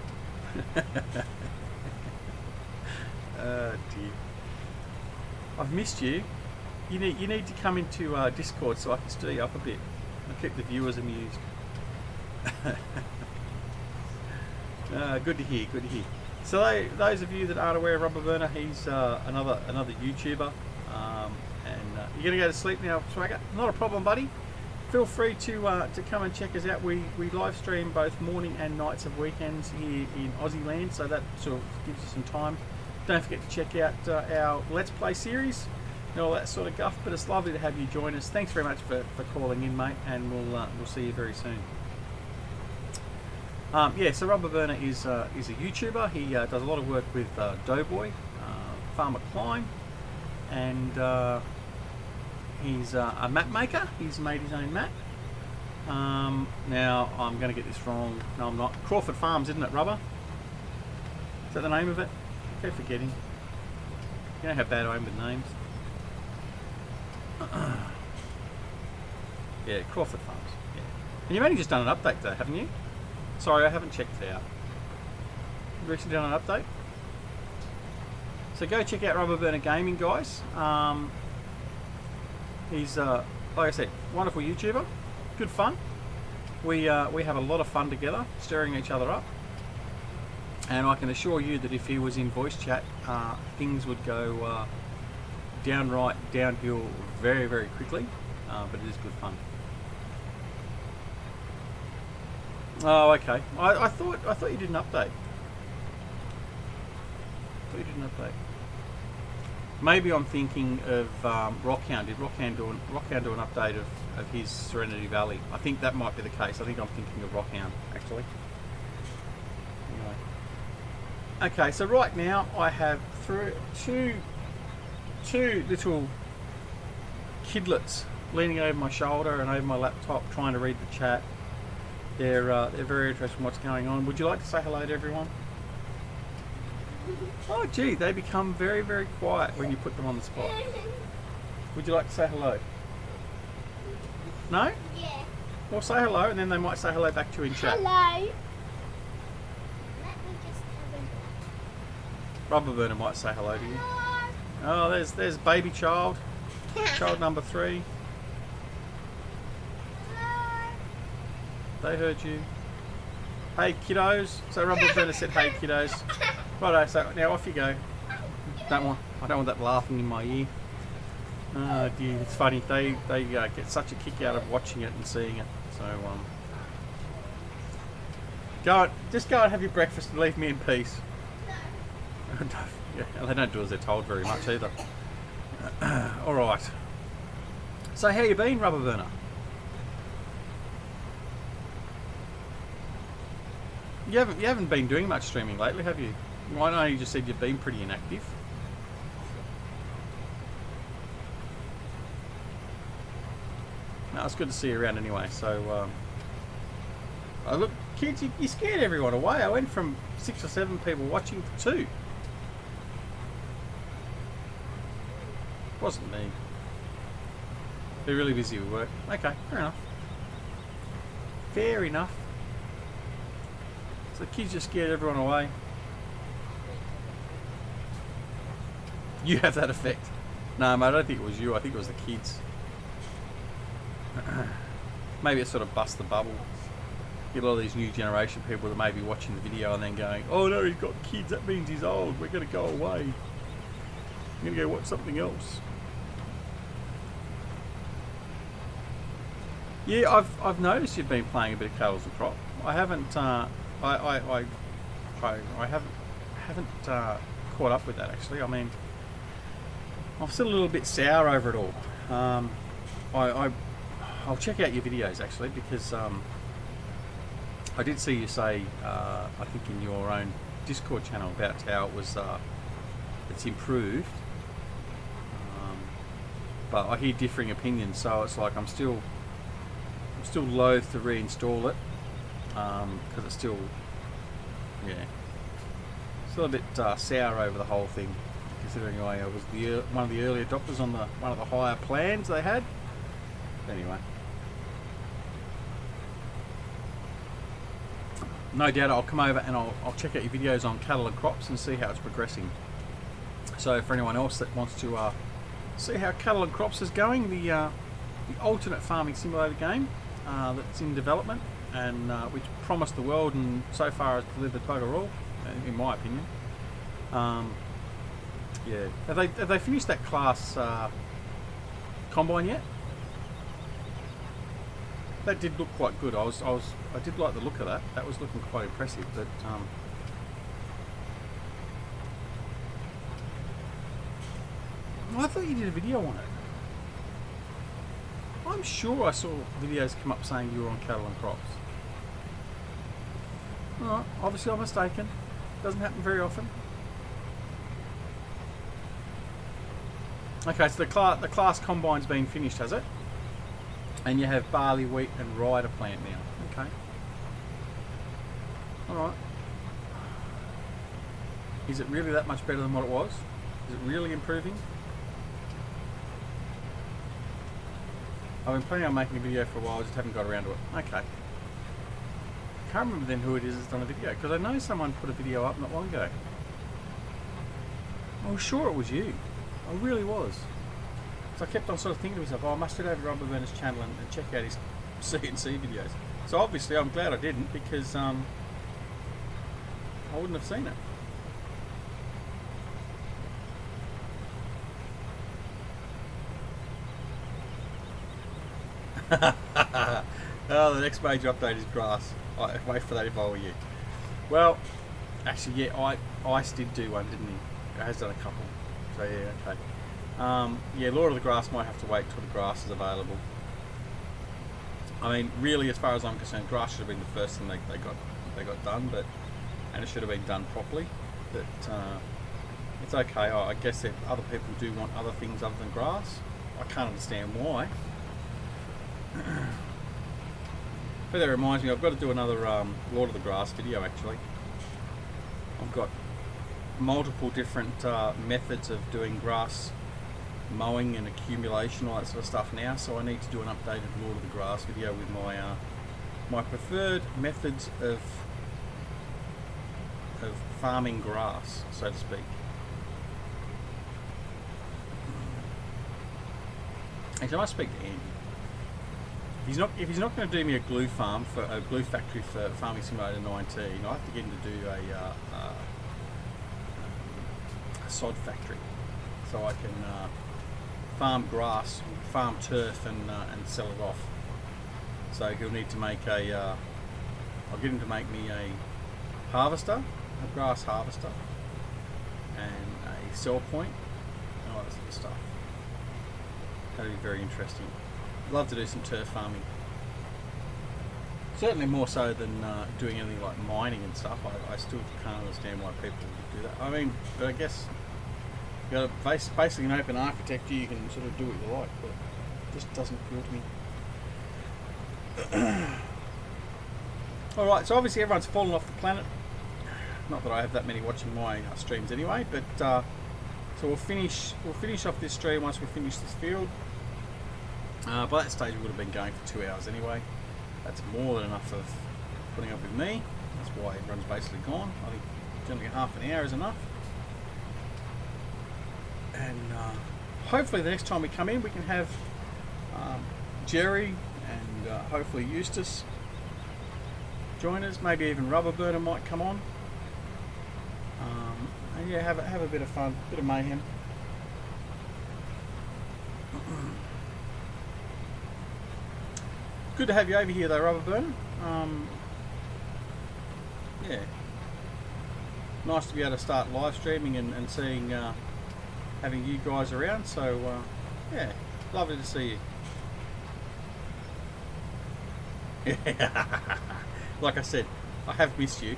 Oh dear. I've missed you. You need to come into Discord so I can stir you up a bit and keep the viewers amused. Good to hear. Good to hear. So those of you that aren't aware of Rubber Burner, he's another YouTuber. You're gonna go to sleep now, Swagger? Not a problem, buddy. Feel free to come and check us out. We live stream both morning and nights of weekends here in Aussie land, so that sort of gives you some time. Don't forget to check out our Let's Play series and all that sort of guff. But it's lovely to have you join us. Thanks very much for calling in, mate, and we'll see you very soon. Yeah, so Rubber Burner is a YouTuber. He does a lot of work with DoughBoy, Farmer Climb, and he's a map maker. He's made his own map. Now I'm going to get this wrong. No, I'm not. Crawford Farms, isn't it, Rubber? Is that the name of it? I keep forgetting. You know how bad I am with names. Yeah, Crawford Farms. Yeah. And you've only just done an update though, haven't you? Sorry, I haven't checked it out. You've recently done an update? So go check out Rubber Burner Gaming, guys. He's, like I said, wonderful YouTuber. Good fun. We have a lot of fun together, stirring each other up. And I can assure you that if he was in voice chat, things would go downright downhill very, very quickly. But it is good fun. Oh, okay. I thought you did an update. Maybe I'm thinking of Rockhound. Did Rockhound do an update of his Serenity Valley? I think that might be the case. I think I'm thinking of Rockhound, actually. Anyway. Okay, so right now I have two little kidlets leaning over my shoulder and over my laptop trying to read the chat. They're very interested in what's going on. Would you like to say hello to everyone? Oh gee, they become very, very quiet when you put them on the spot. Would you like to say hello? No? Yeah. Well, say hello and then they might say hello back to you in chat. Hello. Let me just have a... Rubber Burner might say hello to you. Hello. Oh, there's baby child. Child number 3. Hello. They heard you. Hey kiddos. So Rubber Burner said hey kiddos. Righto, so now off you go. I don't want that laughing in my ear. Oh dear, it's funny. They get such a kick out of watching it and seeing it. So just go and have your breakfast and leave me in peace. Yeah, they don't do as they're told very much either. All right. So how you been, Rubber Burner? You haven't been doing much streaming lately, have you? I know you just said you've been pretty inactive. No, it's good to see you around anyway. So, oh, look, kids, you scared everyone away. I went from 6 or 7 people watching to 2. Wasn't me. They're really busy with work. Okay, fair enough. Fair enough. So the kids just scared everyone away. You have that effect. No, mate, I don't think it was you. I think it was the kids. Maybe it sort of bust the bubble. Get a lot of these new generation people that may be watching the video and then going, oh no, he's got kids, that means he's old, we're going to go away. I'm going to go watch something else. Yeah, I've noticed you've been playing a bit of Cradles and Crop. I haven't I haven't caught up with that actually. I mean, I'm still a little bit sour over it all. I'll check out your videos actually, because I did see you say, I think in your own Discord channel, about how it was it's improved. But I hear differing opinions, so it's like I'm still loath to reinstall it, because it's still, yeah, still a bit sour over the whole thing, considering I was one of the early adopters on one of the higher plans they had. Anyway, no doubt I'll come over and I'll check out your videos on cattle and crops and see how it's progressing. So for anyone else that wants to see how cattle and crops is going, the alternate farming simulator game that's in development, and which promised the world and so far has delivered bugger all, in my opinion. Yeah, have they finished that class combine yet? That did look quite good. I did like the look of that. That was looking quite impressive. But I thought you did a video on it. I'm sure I saw videos come up saying you were on cattle and crops. Alright, obviously I'm mistaken. Doesn't happen very often. Okay, so the class combine's been finished, has it? And you have barley, wheat and rye to plant now. Okay. Alright. Is it really that much better than what it was? Is it really improving? I've been planning on making a video for a while, I just haven't got around to it. Okay. I can't remember then who it is that's done a video, because I know someone put a video up not long ago. I was sure it was you. I really was. So I kept on sort of thinking to myself, oh, I must head over to Robert Werner's channel and check out his CNC videos. So obviously I'm glad I didn't, because I wouldn't have seen it. Oh, the next major update is grass. I'd wait for that if I were you. Well, actually, yeah, Ice did do one, didn't he? He has done a couple. So yeah, okay. Yeah, Lord of the Grass might have to wait till the grass is available. I mean, really, as far as I'm concerned, grass should have been the first thing they got done, and it should have been done properly. But it's okay. I guess if other people do want other things other than grass, I can't understand why. But that reminds me, I've got to do another Lord of the Grass video actually. I've got multiple different methods of doing grass mowing and accumulation, all that sort of stuff now, so I need to do an updated Lord of the Grass video with my preferred methods of farming grass, so to speak. Actually, I must speak to Andy. If he's not going to do me a glue farm for a glue factory for Farming Simulator 19, I have to get him to do a sod factory, so I can farm grass, farm turf, and sell it off. So he'll need to make a. I'll get him to make me a harvester, a grass harvester, and a sell point, and all that sort of stuff. That'll be very interesting. Love to do some turf farming. Certainly more so than doing anything like mining and stuff. I still can't understand why people would do that. I mean, but I guess you got basically an open architecture. You can sort of do what you like, but it just doesn't appeal to me. All right, so obviously everyone's fallen off the planet. Not that I have that many watching my streams anyway, but so we'll finish off this stream once we finish this field. By that stage we would have been going for 2 hours anyway. That's more than enough of putting up with me. That's why everyone's basically gone. I think generally half an hour is enough. And hopefully the next time we come in we can have Jerry and hopefully Eustace join us. Maybe even Rubber Burner might come on. And yeah, have a bit of fun, bit of mayhem. Good to have you over here though, Rubber Burner. yeah, nice to be able to start live streaming and seeing, having you guys around. So yeah, lovely to see you. Like I said, I have missed you.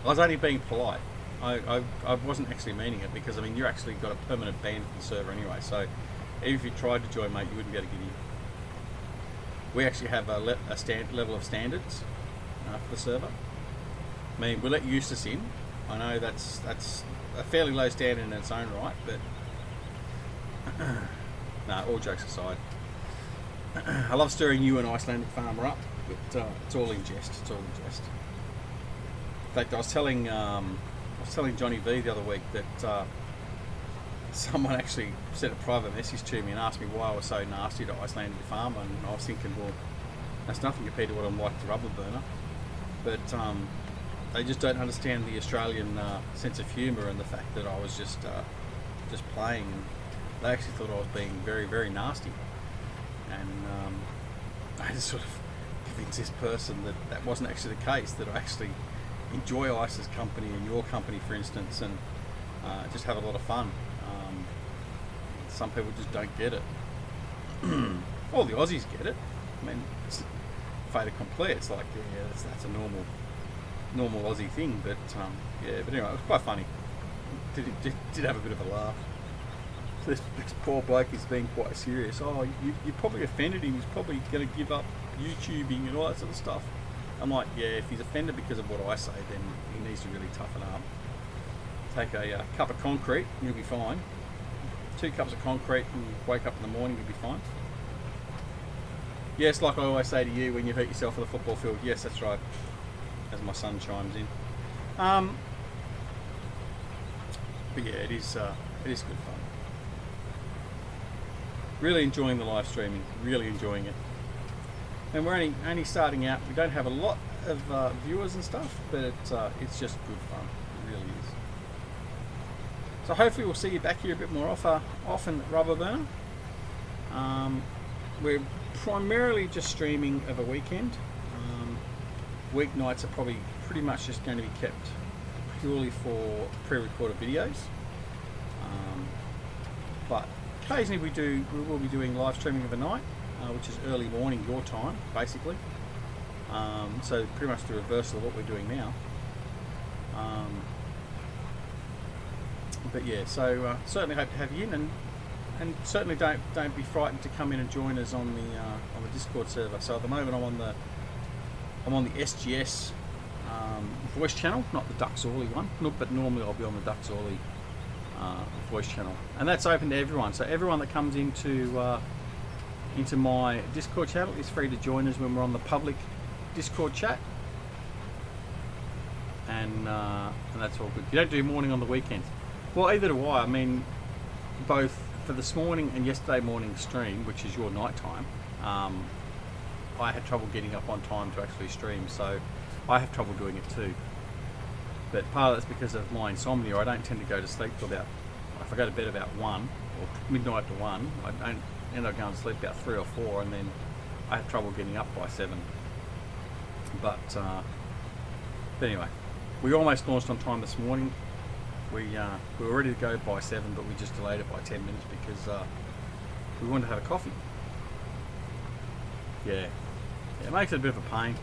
I was only being polite. I wasn't actually meaning it, because I mean, you actually got a permanent ban from the server anyway, so even if you tried to join, mate, you wouldn't be able to get in. We actually have a level of standards for the server. I mean, we let Eustace in. I know that's a fairly low standard in its own right, but no, all jokes aside, I love stirring you and Icelandic Farmer up, but it's all in jest. It's all in jest. In fact, I was telling Johnny V the other week that someone actually sent a private message to me and asked me why I was so nasty to Icelandic Farmer, and I was thinking, well, that's nothing compared to what I'm like to Rubber Burner. But they just don't understand the Australian sense of humour and the fact that I was just playing, and they actually thought I was being very, very nasty. And I just sort of convinced this person that that wasn't actually the case, that I actually enjoy Ice's company and your company, for instance, and just have a lot of fun. Some people just don't get it. All the Aussies get it. I mean, it's fait accompli. It's like, yeah, that's a normal Aussie thing. But yeah, but anyway, it was quite funny. Did have a bit of a laugh. So this poor bloke is being quite serious. Oh, you probably offended him. He's probably going to give up YouTubing and all that sort of stuff. I'm like, yeah, if he's offended because of what I say, then he needs to really toughen up. Take a cup of concrete and you'll be fine. 2 cups of concrete and wake up in the morning, you'll be fine. Yes, like I always say to you when you hurt yourself on the football field. Yes, that's right. As my son chimes in. But yeah, it is good fun. Really enjoying the live streaming. Really enjoying it. And we're only starting out. We don't have a lot of viewers and stuff, but it's just good fun. It really is. So hopefully we'll see you back here a bit more often at Rubber Burner. We're primarily just streaming of a weekend. Weeknights are probably pretty much just going to be kept purely for pre-recorded videos. But occasionally we will be doing live streaming of a night, which is early morning your time, basically. So pretty much the reversal of what we're doing now. But yeah, so certainly hope to have you in, and certainly don't be frightened to come in and join us on the Discord server. So at the moment I'm on the SGS voice channel, not the DoughBoy one, but normally I'll be on the DoughBoy voice channel, and that's open to everyone. So everyone that comes into my Discord channel is free to join us when we're on the public Discord chat, and that's all good. You don't do morning on the weekends. Well, either do I. I mean, both for this morning and yesterday morning stream, which is your night time, I had trouble getting up on time to actually stream, so I have trouble doing it too. But part of that's because of my insomnia. I don't tend to go to sleep till about, if I go to bed about 1 or midnight to 1, I don't end up going to sleep about 3 or 4, and then I have trouble getting up by 7. But anyway, we almost launched on time this morning. We were ready to go by 7, but we just delayed it by 10 minutes because we wanted to have a coffee. Yeah, it makes it a bit of a pain.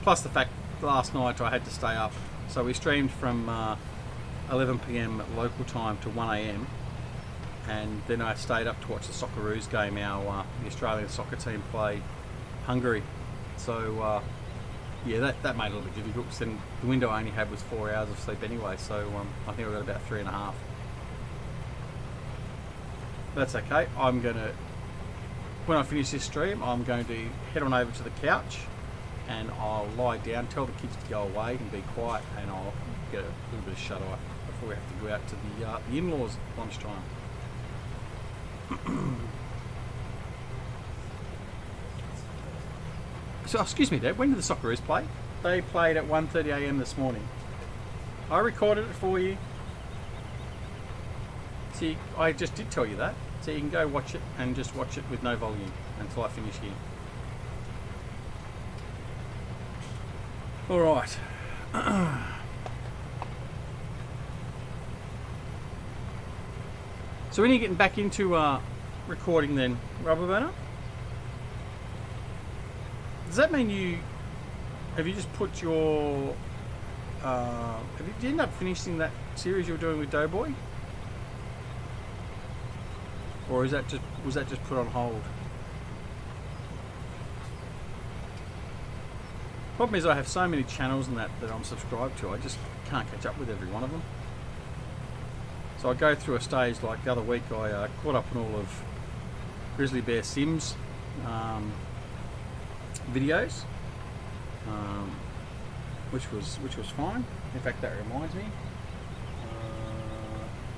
Plus the fact last night I had to stay up, so we streamed from 11 PM local time to 1 AM, and then I stayed up to watch the Socceroos game. The Australian soccer team play Hungary. So yeah, that made it a little bit difficult, because then the window I only had was 4 hours of sleep anyway, so I think I got about 3.5. That's okay. I'm gonna, when I finish this stream, I'm going to head on over to the couch and I'll lie down, tell the kids to go away and be quiet, and I'll get a little bit of shut-eye before we have to go out to the in-laws at lunchtime. So, excuse me, Dad, when did the Socceroos play? They played at 1:30 AM this morning. I recorded it for you. See, I just did tell you that. So you can go watch it and just watch it with no volume until I finish here. All right. So when are you getting back into recording then, Rubber Burner? Does that mean have you just put your did you end up finishing that series you were doing with DoughBoy, or was that just put on hold? Problem is I have so many channels and that I'm subscribed to, I just can't catch up with every one of them. So I go through a stage like the other week. I caught up on all of Grizzly Bear Sims videos, which was fine. In fact, that reminds me,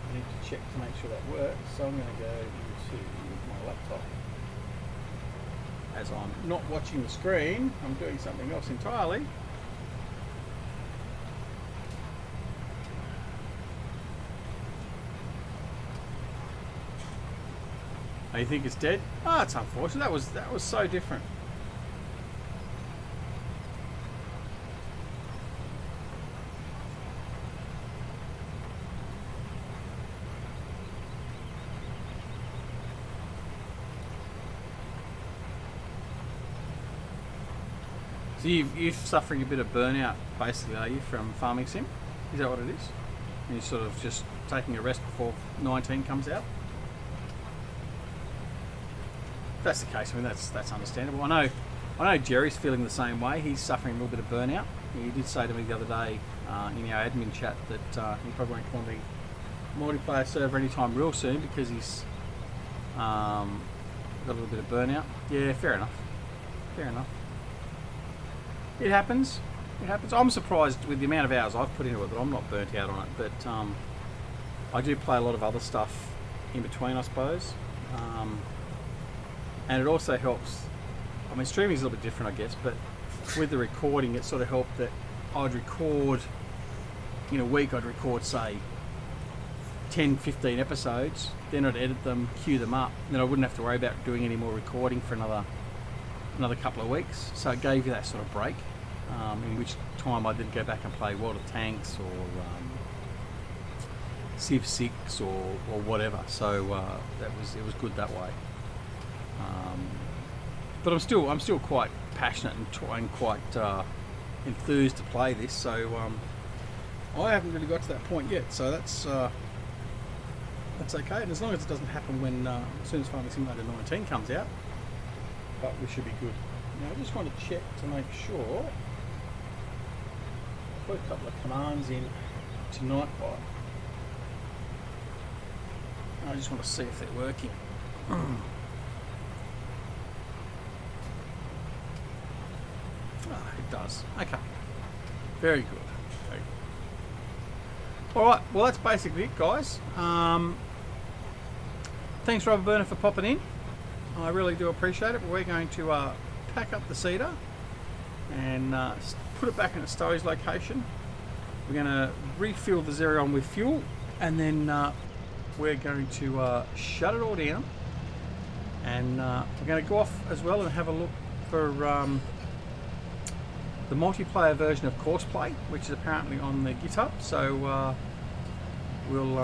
I need to check to make sure that works. So I'm going to go into my laptop. As I'm not watching the screen, I'm doing something else entirely. Oh, you think it's dead? Oh, it's unfortunate. That was so different. So you're suffering a bit of burnout, basically, are you, from farming sim? Is that what it is? And you're sort of just taking a rest before 19 comes out? If that's the case, I mean that's understandable. I know Jerry's feeling the same way. He's suffering a little bit of burnout. He did say to me the other day in our admin chat that he probably won't come on the multiplayer server anytime real soon because he's got a little bit of burnout. Yeah, fair enough. Fair enough. It happens. It happens. I'm surprised with the amount of hours I've put into it that I'm not burnt out on it. But I do play a lot of other stuff in between, I suppose. And it also helps. I mean, streaming is a little bit different, I guess. But with the recording, it sort of helped that I'd record in a week. I'd record, say, 10, 15 episodes. Then I'd edit them, queue them up. Then I wouldn't have to worry about doing any more recording for another couple of weeks, so it gave you that sort of break, in which time I did go back and play World of Tanks or Civ 6 or whatever. So it was good that way. But I'm still quite passionate and quite enthused to play this. So I haven't really got to that point yet. So that's okay. And as long as it doesn't happen when as soon as Farming Simulator 19 comes out. But we should be good. Now I just want to check to make sure. I put a couple of commands in to Nightbot. I just want to see if they're working. It does. Okay. Very good. Very good. Alright, well that's basically it, guys. Thanks Rubber Burner for popping in. I really do appreciate it. But we're going to pack up the cedar and put it back in its storage location. We're going to refill the Xerion with fuel, and then we're going to shut it all down, and we're going to go off as well and have a look for the multiplayer version of Courseplay, which is apparently on the GitHub. So we'll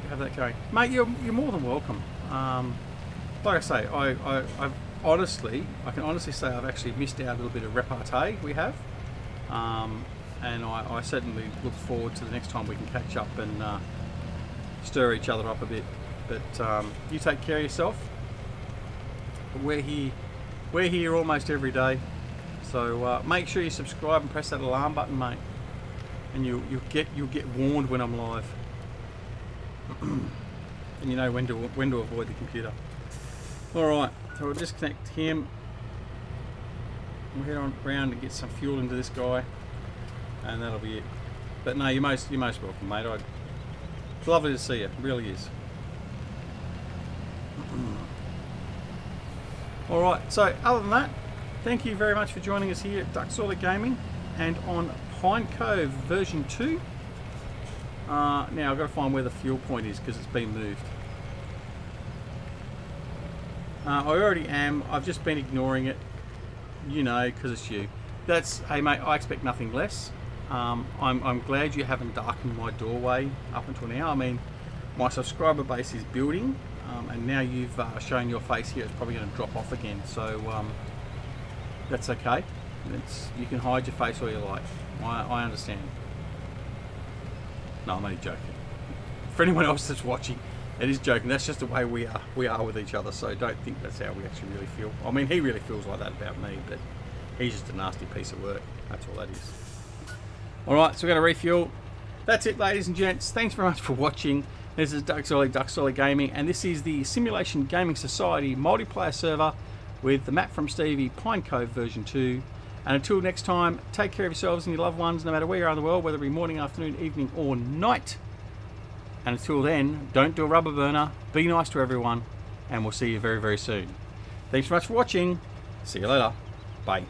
have that going. Mate, you're more than welcome. Like I say, I can honestly say I've actually missed out a little bit of repartee we have, and I certainly look forward to the next time we can catch up and stir each other up a bit. But you take care of yourself. We're here almost every day, so make sure you subscribe and press that alarm button, mate, and you'll get warned when I'm live, and you know when to avoid the computer. Alright, so we'll disconnect him. We'll head on around and get some fuel into this guy, and that'll be it. But no, you're most welcome, mate. It's lovely to see you, it really is. Alright, so other than that, thank you very much for joining us here at DoughBoy Gaming and on Pine Cove version 2. Now I've got to find where the fuel point is because it's been moved. I already am. I've just been ignoring it, you know, because it's you. that's, hey mate, I expect nothing less. I'm glad you haven't darkened my doorway up until now. I mean, my subscriber base is building, and now you've shown your face here, it's probably going to drop off again. So that's okay. You can hide your face all you like. I understand. No, I'm only joking. For anyone else that's watching, it is joking. That's just the way we are with each other. So don't think that's how we actually really feel. I mean, he really feels like that about me, but he's just a nasty piece of work. That's all that is. All right, so we're going to refuel. That's it, ladies and gents. Thanks very much for watching. This is DoughBoy Gaming, and this is the Simulation Gaming Society multiplayer server with the map from Stevie, Pine Cove version 2. And until next time, take care of yourselves and your loved ones, no matter where you are in the world, whether it be morning, afternoon, evening, or night. And until then, don't do a rubber burner, be nice to everyone, and we'll see you very, very soon. Thanks so much for watching. See you later. Bye.